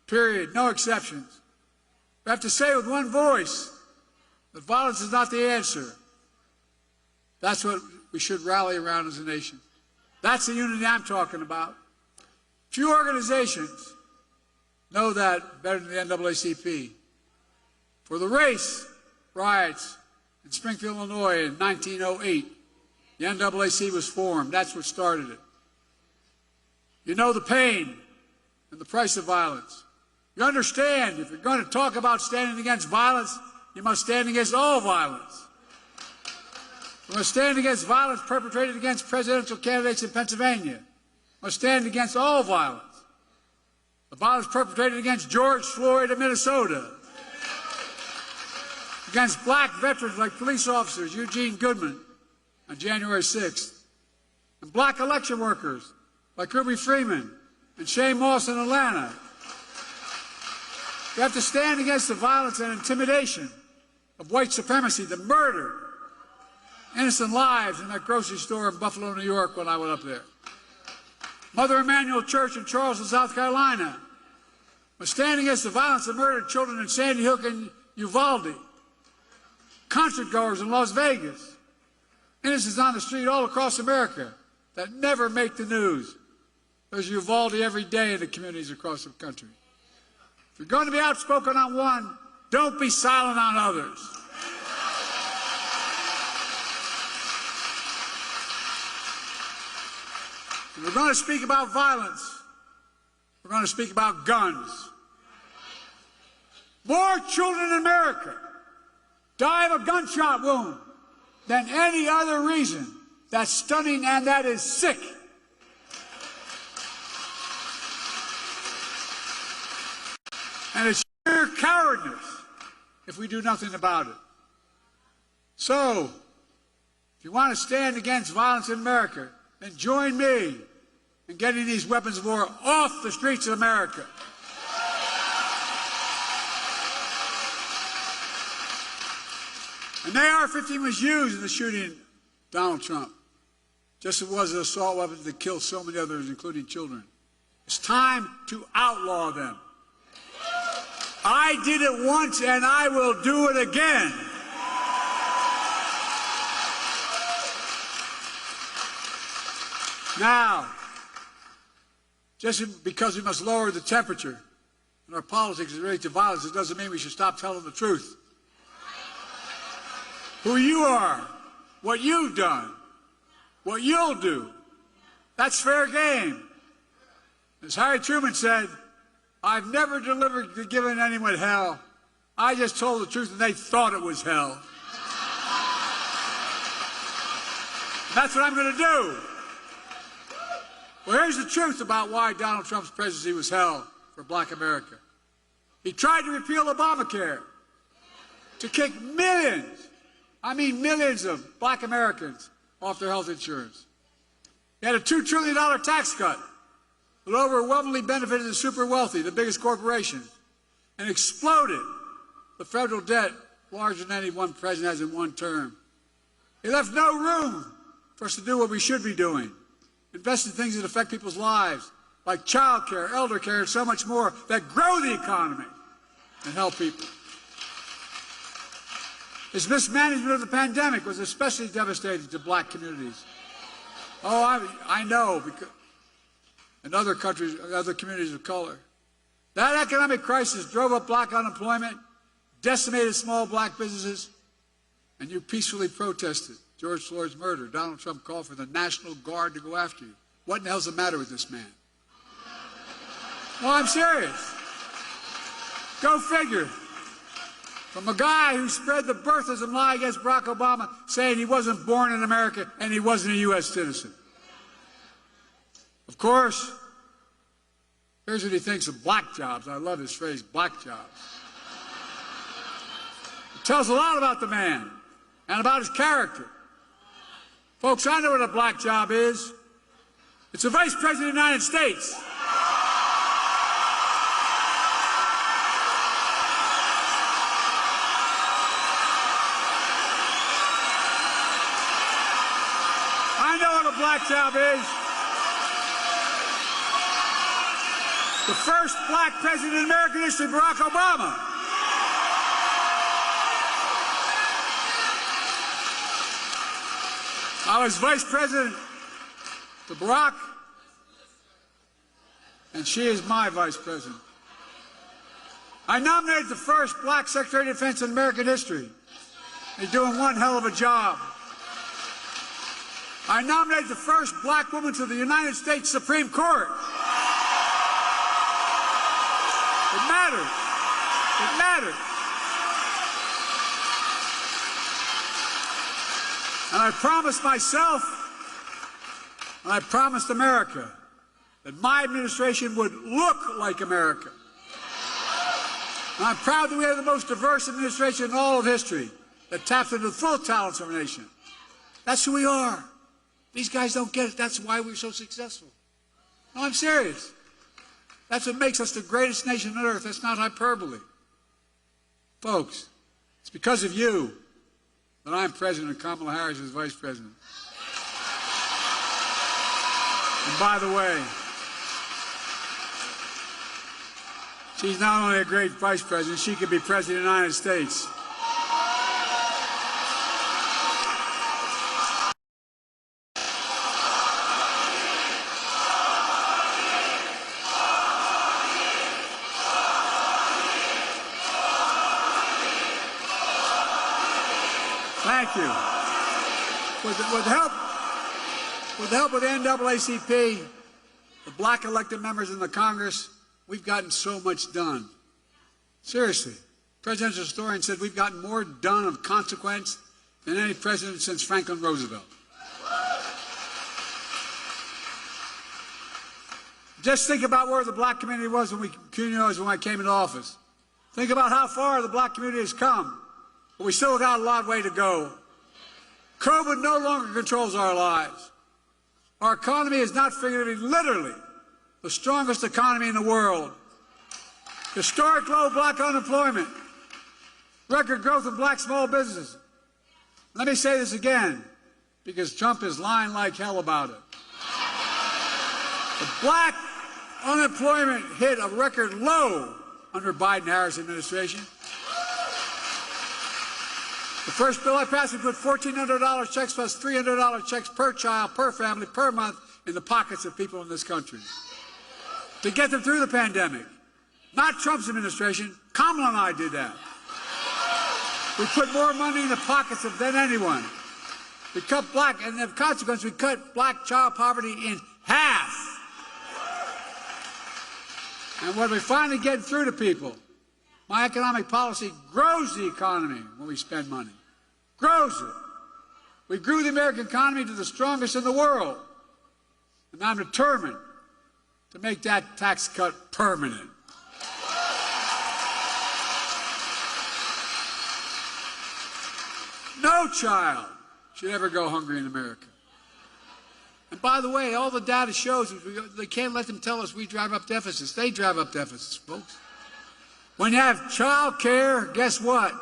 period, no exceptions. We have to say with one voice that violence is not the answer. That's what we should rally around as a nation. That's the unity I'm talking about. Few organizations know that better than the NAACP. For the race riots in Springfield, Illinois in 1908, the NAACP was formed. That's what started it. You know the pain and the price of violence. You understand, if you're going to talk about standing against violence, you must stand against all violence. We must stand against violence perpetrated against presidential candidates in Pennsylvania. We must stand against all violence. The violence perpetrated against George Floyd in Minnesota. Against black veterans like police officers Eugene Goodman on January 6th. And black election workers like Ruby Freeman and Shane Moss in Atlanta. We have to stand against the violence and intimidation of white supremacy, the murder, innocent lives in that grocery store in Buffalo, New York when I went up there. Mother Emanuel Church in Charleston, South Carolina. We're standing against the violence of murdered children in Sandy Hook and Uvalde. Concert goers in Las Vegas. Innocents on the street all across America that never make the news. There's Uvalde every day in the communities across the country. If you're going to be outspoken on one, don't be silent on others. If we're going to speak about violence, we're going to speak about guns. More children in America die of a gunshot wound than any other reason. That's stunning and that is sick. And it's sheer cowardness if we do nothing about it. So, if you want to stand against violence in America, then join me in getting these weapons of war off the streets of America. An AR-15 was used in the shooting of Donald Trump, just as it was an assault weapon that killed so many others, including children. It's time to outlaw them. I did it once and I will do it again. Now, just because we must lower the temperature in our politics and relate to violence, it doesn't mean we should stop telling the truth. Who you are, what you've done, what you'll do, that's fair game. As Harry Truman said, I've never given anyone hell. I just told the truth and they thought it was hell. That's what I'm going to do. Well, here's the truth about why Donald Trump's presidency was hell for black America. He tried to repeal Obamacare to kick millions, I mean millions of black Americans off their health insurance. He had a $2 trillion tax cut that overwhelmingly benefited the super wealthy, the biggest corporations, and exploded the federal debt larger than any one president has in one term. He left no room for us to do what we should be doing. Invest in things that affect people's lives, like child care, elder care, and so much more, that grow the economy and help people. His mismanagement of the pandemic was especially devastating to black communities. Oh, I know, because in other countries, other communities of color. That economic crisis drove up black unemployment, decimated small black businesses, and you peacefully protested George Floyd's murder. Donald Trump called for the National Guard to go after you. What in the hell's the matter with this man? Well, I'm serious. Go figure. From a guy who spread the birthism lie against Barack Obama, saying he wasn't born in America and he wasn't a U.S. citizen. Of course, here's what he thinks of black jobs. I love his phrase, black jobs. It tells a lot about the man and about his character. Folks, I know what a black job is. It's a vice president of the United States. I know what a black job is. The first black president in American history, Barack Obama. I was vice president to Barack, and she is my vice president. I nominated the first black Secretary of Defense in American history. They're doing one hell of a job. I nominated the first black woman to the United States Supreme Court. It matters. It matters. And I promised myself, and I promised America, that my administration would look like America. And I'm proud that we have the most diverse administration in all of history that taps into the full talents of our nation. That's who we are. These guys don't get it. That's why we're so successful. No, I'm serious. That's what makes us the greatest nation on earth. That's not hyperbole. Folks, it's because of you that I'm president and Kamala Harris is vice president. And by the way, she's not only a great vice president, she could be president of the United States. Thank you. With the help of the NAACP, the black elected members in the Congress, we've gotten so much done. Seriously. Presidential historian said we've gotten more done of consequence than any president since Franklin Roosevelt. Just think about where the black community was when I came into office. Think about how far the black community has come. But we still got a long way to go. COVID no longer controls our lives. Our economy is not figuratively, literally, the strongest economy in the world. Historic low black unemployment. Record growth of black small businesses. Let me say this again, because Trump is lying like hell about it. The black Unemployment hit a record low under Biden-Harris administration. The first bill I passed, we put $1,400 checks plus $300 checks per child, per family, per month in the pockets of people in this country to get them through the pandemic. Not Trump's administration. Kamala and I did that. We put more money in the pockets of than anyone. We cut black, and as a consequence, we cut black child poverty in half. And when we finally get through to people, my economic policy grows the economy when we spend money. Grows it. We grew the American economy to the strongest in the world. And I'm determined to make that tax cut permanent. No child should ever go hungry in America. And by the way, all the data shows they can't let them tell us we drive up deficits. They drive up deficits, folks. When you have child care, guess what?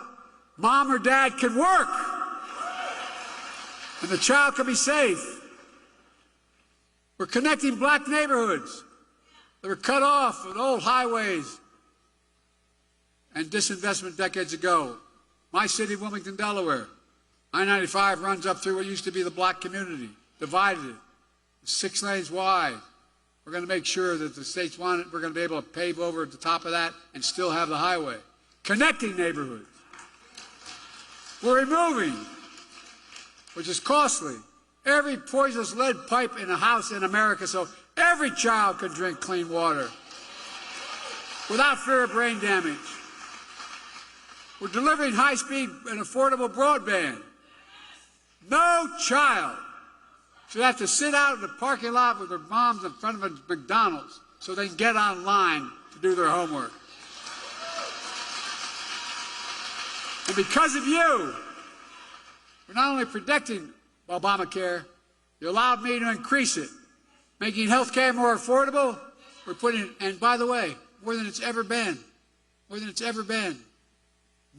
Mom or dad can work. And the child can be safe. We're connecting black neighborhoods that were cut off with old highways and disinvestment decades ago. My city, Wilmington, Delaware, I-95 runs up through what used to be the black community, divided it, 6 lanes wide. We're going to make sure that the states want it. We're going to be able to pave over at the top of that and still have the highway. Connecting neighborhoods. We're removing, which is costly, every poisonous lead pipe in a house in America so every child can drink clean water without fear of brain damage. We're delivering high-speed and affordable broadband. No child should have to sit out in the parking lot with their moms in front of a McDonald's so they can get online to do their homework. And because of you, we're not only protecting Obamacare, you allowed me to increase it, making health care more affordable. We're putting, and by the way, more than it's ever been,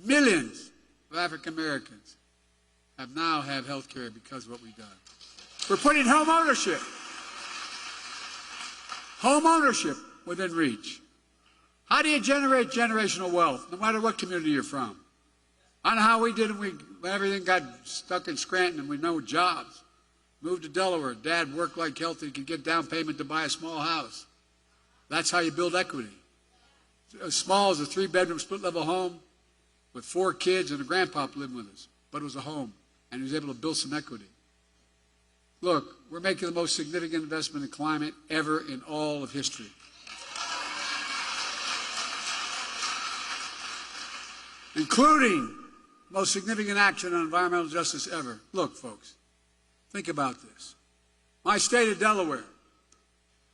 millions of African Americans now have health care because of what we've done. We're putting home ownership within reach. How do you generate generational wealth, no matter what community you're from? I know how we did it when everything got stuck in Scranton and we no jobs. Moved to Delaware. Dad worked like healthy, could get down payment to buy a small house. That's how you build equity. As small as a 3-bedroom split-level home with 4 kids and a grandpop living with us. But it was a home, and he was able to build some equity. Look, we're making the most significant investment in climate ever in all of history. Including most significant action on environmental justice ever. Look, folks, think about this. My state of Delaware,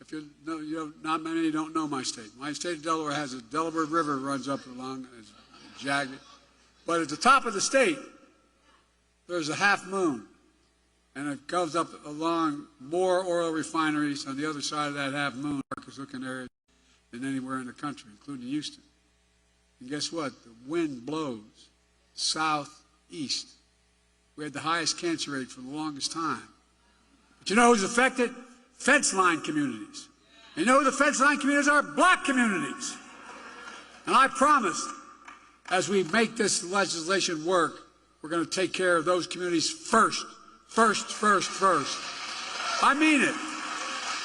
if you know, not many don't know my state. My state of Delaware has a Delaware River runs up along, it's jagged. But at the top of the state, there's a half moon. And it goes up along more oil refineries on the other side of that half moon, darkest looking area than anywhere in the country, including Houston. And guess what? The wind blows southeast. We had the highest cancer rate for the longest time. But you know who's affected? Fence line communities. And you know who the fence line communities are? Black communities. And I promise, as we make this legislation work, we're going to take care of those communities first. First. I mean it.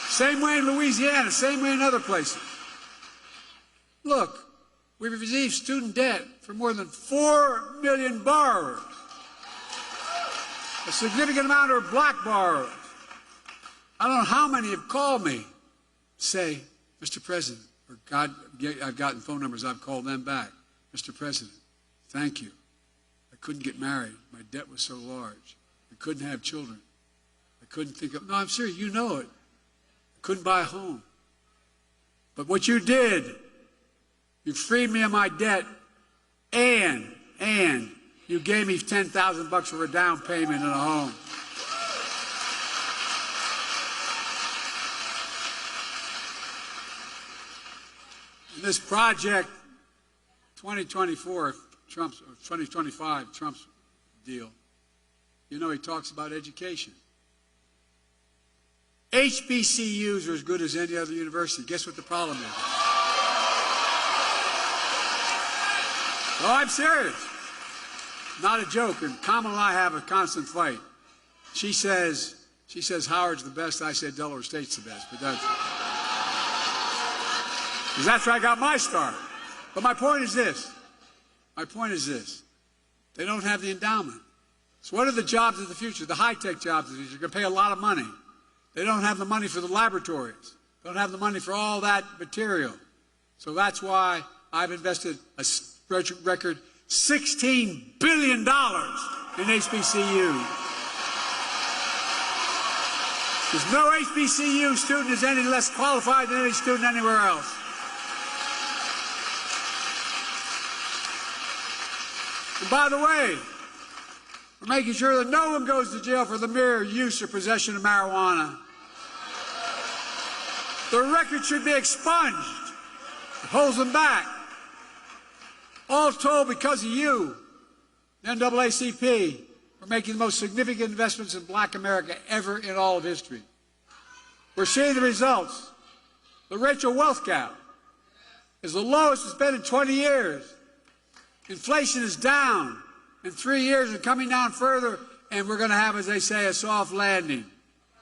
Same way in Louisiana, same way in other places. Look, we've received student debt for more than 4 million borrowers. A significant amount are black borrowers. I don't know how many have called me, say, Mr. President, or God, I've gotten phone numbers, I've called them back. Mr. President, thank you. I couldn't get married. My debt was so large. I couldn't have children. I couldn't think of, no, I'm serious, you know it. I couldn't buy a home. But what you did, you freed me of my debt, and you gave me $10,000 for a down payment in a home. And this project, 2024, Trump's, or 2025, Trump's deal, you know, he talks about education. HBCUs are as good as any other university. Guess what the problem is? Oh, I'm serious. Not a joke. And Kamala and I have a constant fight. She says Howard's the best. I said Delaware State's the best. But that's where I got my start. But my point is this. They don't have the endowment. So what are the jobs of the future? The high-tech jobs of the future. You're going to pay a lot of money. They don't have the money for the laboratories. Don't have the money for all that material. So that's why I've invested a record $16 billion in HBCU. Because no HBCU student is any less qualified than any student anywhere else. And by the way, we're making sure that no one goes to jail for the mere use or possession of marijuana. The record should be expunged. It holds them back. All told, because of you, the NAACP, we're making the most significant investments in black America ever in all of history. We're seeing the results. The racial wealth gap is the lowest it's been in 20 years. Inflation is down in 3 years and coming down further, and we're going to have, as they say, a soft landing.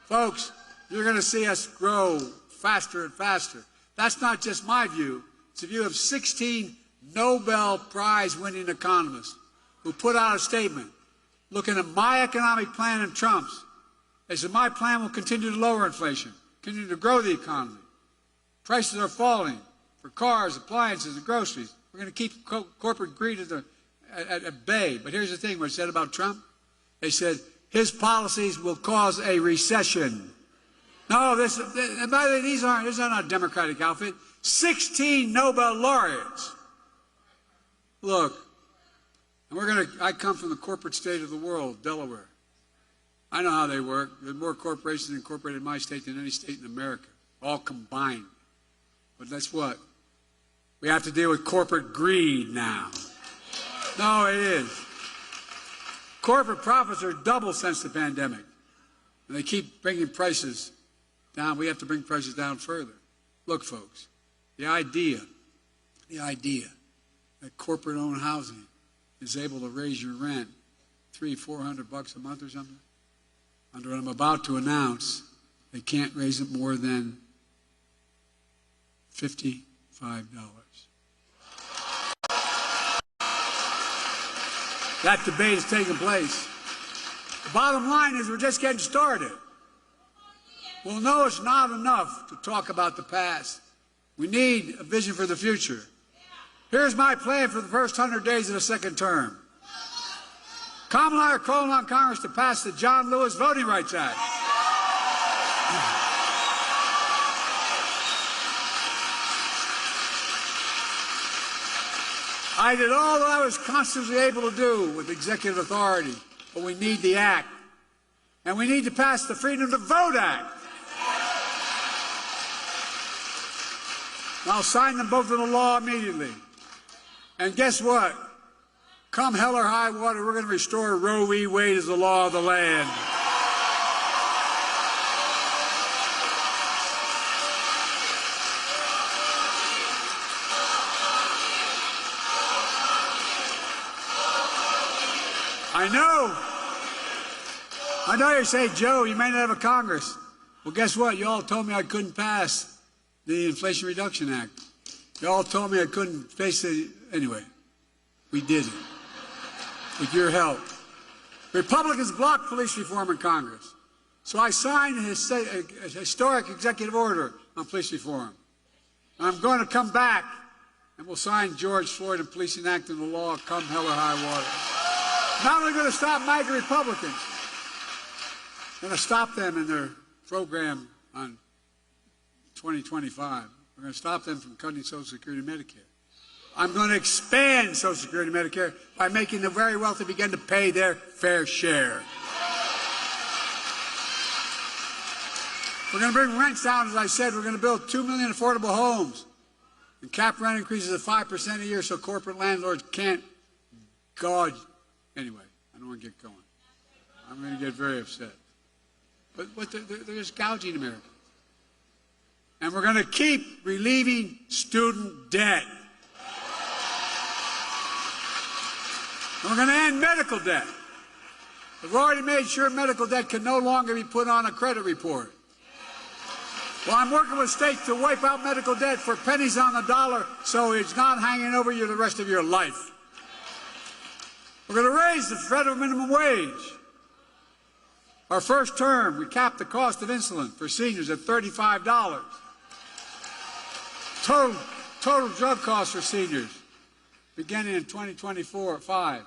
Folks, you're going to see us grow faster and faster. That's not just my view. It's the view of 16 Nobel Prize-winning economists who put out a statement looking at my economic plan and Trump's. They said, my plan will continue to lower inflation, continue to grow the economy. Prices are falling for cars, appliances, and groceries. We're going to keep corporate greed at bay. But here's the thing, what it said about Trump. They said, his policies will cause a recession. No, this is not a Democratic outfit. 16 Nobel laureates. Look, and I come from the corporate state of the world, Delaware. I know how they work. There's more corporations incorporated in my state than any state in America, all combined. But that's what? We have to deal with corporate greed now. No, it is. Corporate profits are double since the pandemic. And they keep bringing prices down. We have to bring prices down further. Look, folks, the idea that corporate-owned housing is able to raise your rent $300-400 a month or something, under what I'm about to announce, they can't raise it more than $55. That debate is taking place. The bottom line is we're just getting started. Well, no, it's not enough to talk about the past. We need a vision for the future. Here's my plan for the first 100 days of the second term. Kamala and I are calling on Congress to pass the John Lewis Voting Rights Act. I did all that I was constantly able to do with executive authority, but we need the act. And we need to pass the Freedom to Vote Act. And I'll sign them both into law immediately. And guess what? Come hell or high water, we're going to restore Roe v. Wade as the law of the land. I know you say, Joe, you may not have a Congress. Well, guess what? You all told me I couldn't pass the Inflation Reduction Act. You all told me I couldn't face the... Anyway, we did it. With your help. Republicans blocked police reform in Congress. So I signed a historic executive order on police reform. And I'm going to come back and we'll sign George Floyd and Policing Act into law come hell or high water. Not only going to stop MAGA Republicans, we're going to stop them in their program on 2025. We're going to stop them from cutting Social Security and Medicare. I'm going to expand Social Security and Medicare by making the very wealthy begin to pay their fair share. We're going to bring rents down, as I said. We're going to build 2 million affordable homes and cap rent increases of 5% a year so corporate landlords can't gouge. Anyway, I don't want to get going. I'm going to get very upset. but they're just gouging Americans. And we're going to keep relieving student debt. And we're going to end medical debt. We've already made sure medical debt can no longer be put on a credit report. Well, I'm working with states to wipe out medical debt for pennies on the dollar so it's not hanging over you the rest of your life. We're going to raise the federal minimum wage. Our first term, we capped the cost of insulin for seniors at $35. Total drug costs for seniors, beginning in 2024-5,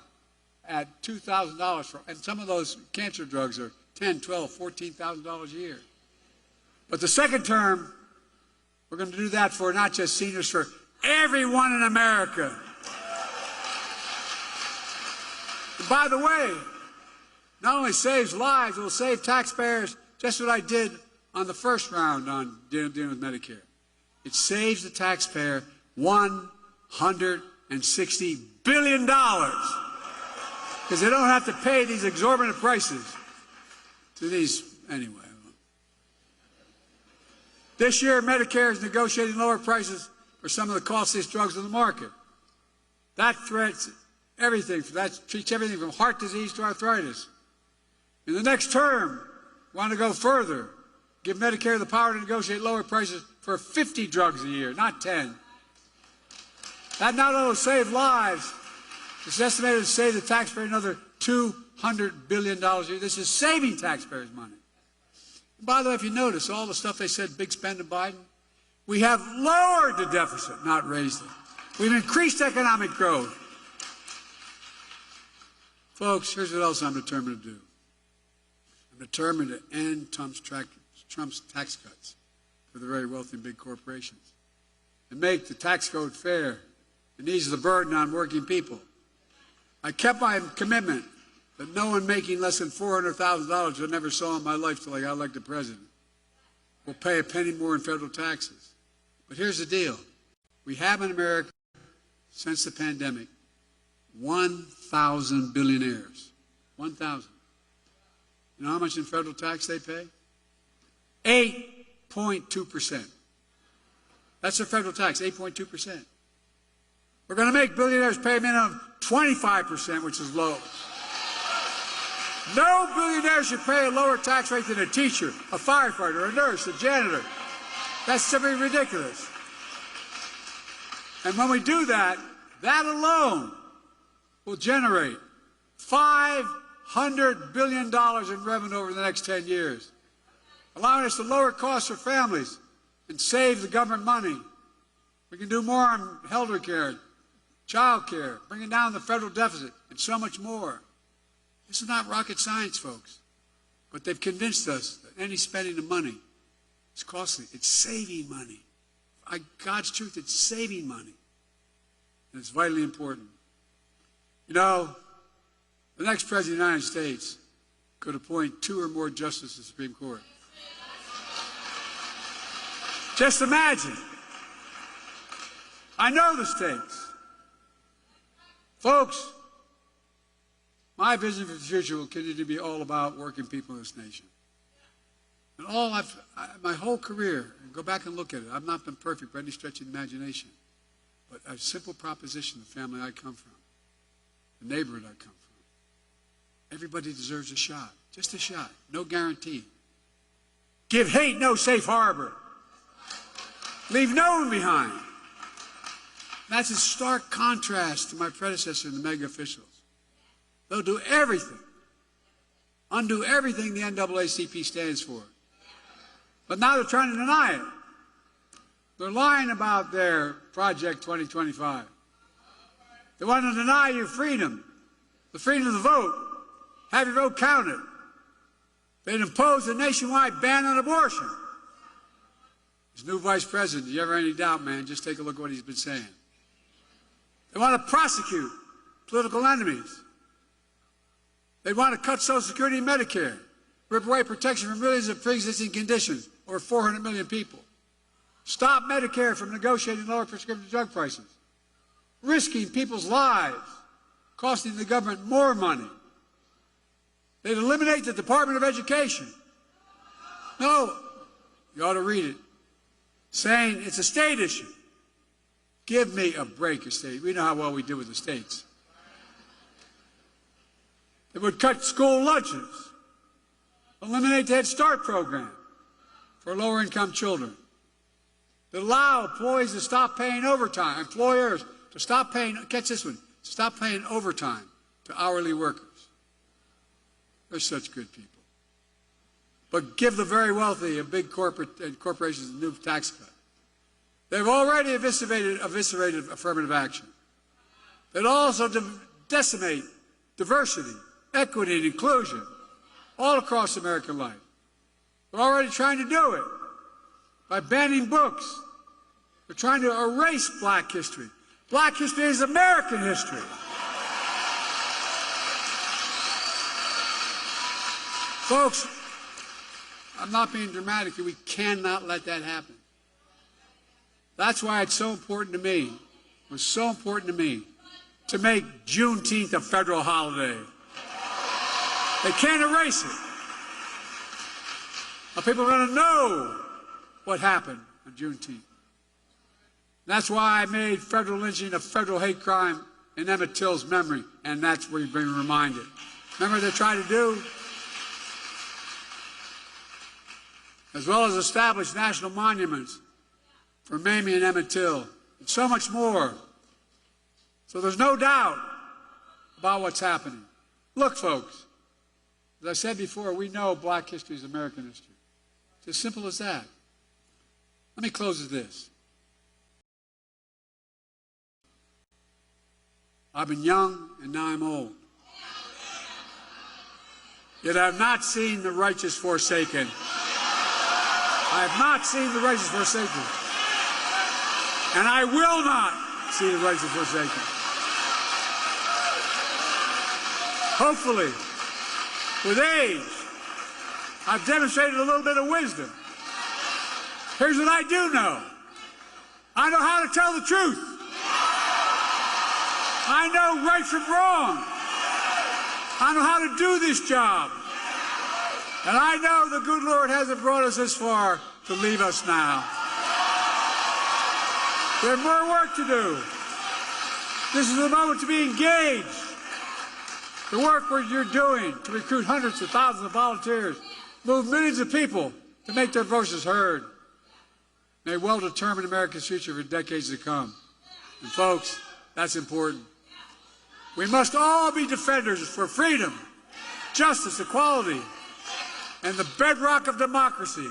at $2,000, and some of those cancer drugs are $10,000, $12,000, $14,000 a year. But the second term, we're going to do that for not just seniors, for everyone in America. And by the way, not only saves lives, it will save taxpayers, just what I did on the first round on dealing with Medicare. It saves the taxpayer $160 billion because they don't have to pay these exorbitant prices to these, anyway. This year, Medicare is negotiating lower prices for some of the costliest drugs on the market. That treats everything from heart disease to arthritis. In the next term, we want to go further, give Medicare the power to negotiate lower prices for 50 drugs a year, not 10. That not only will save lives, it's estimated to save the taxpayer another $200 billion a year. This is saving taxpayers money. And by the way, if you notice, all the stuff they said, big spend of Biden, we have lowered the deficit, not raised it. We've increased economic growth. Folks, here's what else I'm determined to do. I'm determined to end Trump's tax cuts for the very wealthy and big corporations and make the tax code fair and ease the burden on working people. I kept my commitment that no one making less than $400,000 I never saw in my life till I got elected president will pay a penny more in federal taxes. But here's the deal. We have in America, since the pandemic, 1,000 billionaires. 1,000. You know how much in federal tax they pay? 8.2%. That's their federal tax, 8.2%. We're going to make billionaires pay a minimum of 25%, which is low. No billionaire should pay a lower tax rate than a teacher, a firefighter, a nurse, a janitor. That's simply ridiculous. And when we do that, that alone will generate $500 billion in revenue over the next 10 years, allowing us to lower costs for families and save the government money. We can do more on elder care, child care, bringing down the federal deficit, and so much more. This is not rocket science, folks. But they've convinced us that any spending of money is costly. It's saving money. By God's truth, it's saving money. And it's vitally important. You know, the next president of the United States could appoint 2 or more justices to the Supreme Court. Just imagine. I know the stakes. Folks, my vision for the future will continue to be all about working people in this nation. And my whole career, and go back and look at it, I've not been perfect by any stretch of the imagination, but a simple proposition, the family I come from, the neighborhood I come from. Everybody deserves a shot, just a shot, no guarantee. Give hate no safe harbor. Leave no one behind. That's a stark contrast to my predecessor and the mega officials. They'll do everything, undo everything the NAACP stands for. But now they're trying to deny it. They're lying about their Project 2025. They want to deny you freedom, the freedom of the vote, have your vote counted. They'd impose a nationwide ban on abortion. This new vice president, if you ever have any doubt, man, just take a look at what he's been saying. They want to prosecute political enemies. They want to cut Social Security and Medicare, rip away protection from millions of pre-existing conditions, over 400 million people. Stop Medicare from negotiating lower prescription drug prices, risking people's lives, costing the government more money. They'd eliminate the Department of Education, No, you ought to read it, saying it's a state issue. Give me a break, a state. We know how well we did with the states. It would cut school lunches, eliminate the Head Start program for lower-income children, that allow employees to stop paying overtime, employers to stop paying, catch this one, stop paying overtime to hourly workers. They're such good people. But give the very wealthy and big corporations a new tax cut. They've already eviscerated affirmative action. They'd also decimate diversity, equity, and inclusion all across American life. They're already trying to do it by banning books. They're trying to erase black history. Black history is American history. Folks, I'm not being dramatic here. We cannot let that happen. That's why it's so important to me, it was so important to me, to make Juneteenth a federal holiday. They can't erase it. Now, people are going to know what happened on Juneteenth. That's why I made federal lynching a federal hate crime in Emmett Till's memory, and that's where you've been reminded. Remember what they tried to do? As well as establish national monuments for Mamie and Emmett Till, and so much more. So there's no doubt about what's happening. Look, folks, as I said before, we know black history is American history. It's as simple as that. Let me close with this. I've been young, and now I'm old. Yet I have not seen the righteous forsaken. I have not seen the righteous forsaken. And I will not see the righteous forsaken. Hopefully, with age, I've demonstrated a little bit of wisdom. Here's what I do know. I know how to tell the truth. I know right from wrong. I know how to do this job. And I know the good Lord hasn't brought us this far to leave us now. There's more work to do. This is the moment to be engaged. The work you're doing to recruit hundreds of thousands of volunteers, move millions of people to make their voices heard, may well determine America's future for decades to come. And folks, that's important. We must all be defenders for freedom, justice, equality, and the bedrock of democracy.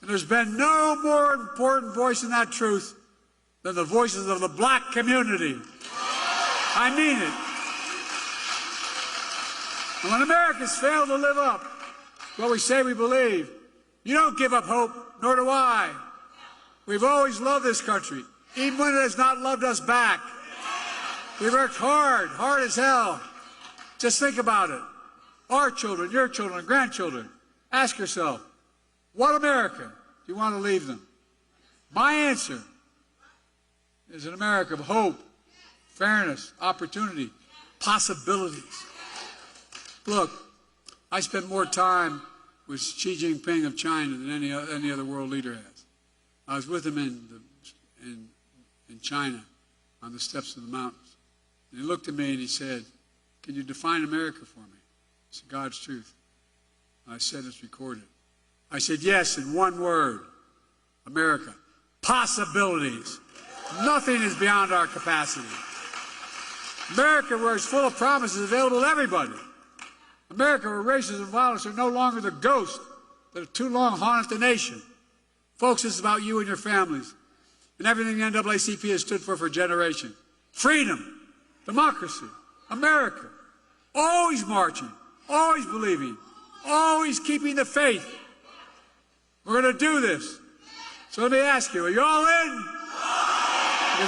And there's been no more important voice in that truth than the voices of the black community. I mean it. And when Americans fail to live up to what we say we believe, you don't give up hope, nor do I. We've always loved this country, even when it has not loved us back. We worked hard, hard as hell. Just think about it. Our children, your children, grandchildren. Ask yourself, what America do you want to leave them? My answer is an America of hope, fairness, opportunity, possibilities. Look, I spent more time with Xi Jinping of China than any other world leader has. I was with him in China on the steps of the mountains. And he looked at me and he said, "Can you define America for me?" I said, "God's truth." I said, "It's recorded." I said, "Yes, in one word, America. Possibilities. Nothing is beyond our capacity. America, where it's full of promises available to everybody. America, where racism and violence are no longer the ghost that have too long haunted the nation. Folks, this is about you and your families and everything the NAACP has stood for generations. Freedom, democracy, America. Always marching, always believing, always keeping the faith. We're going to do this. So let me ask you, are you all in?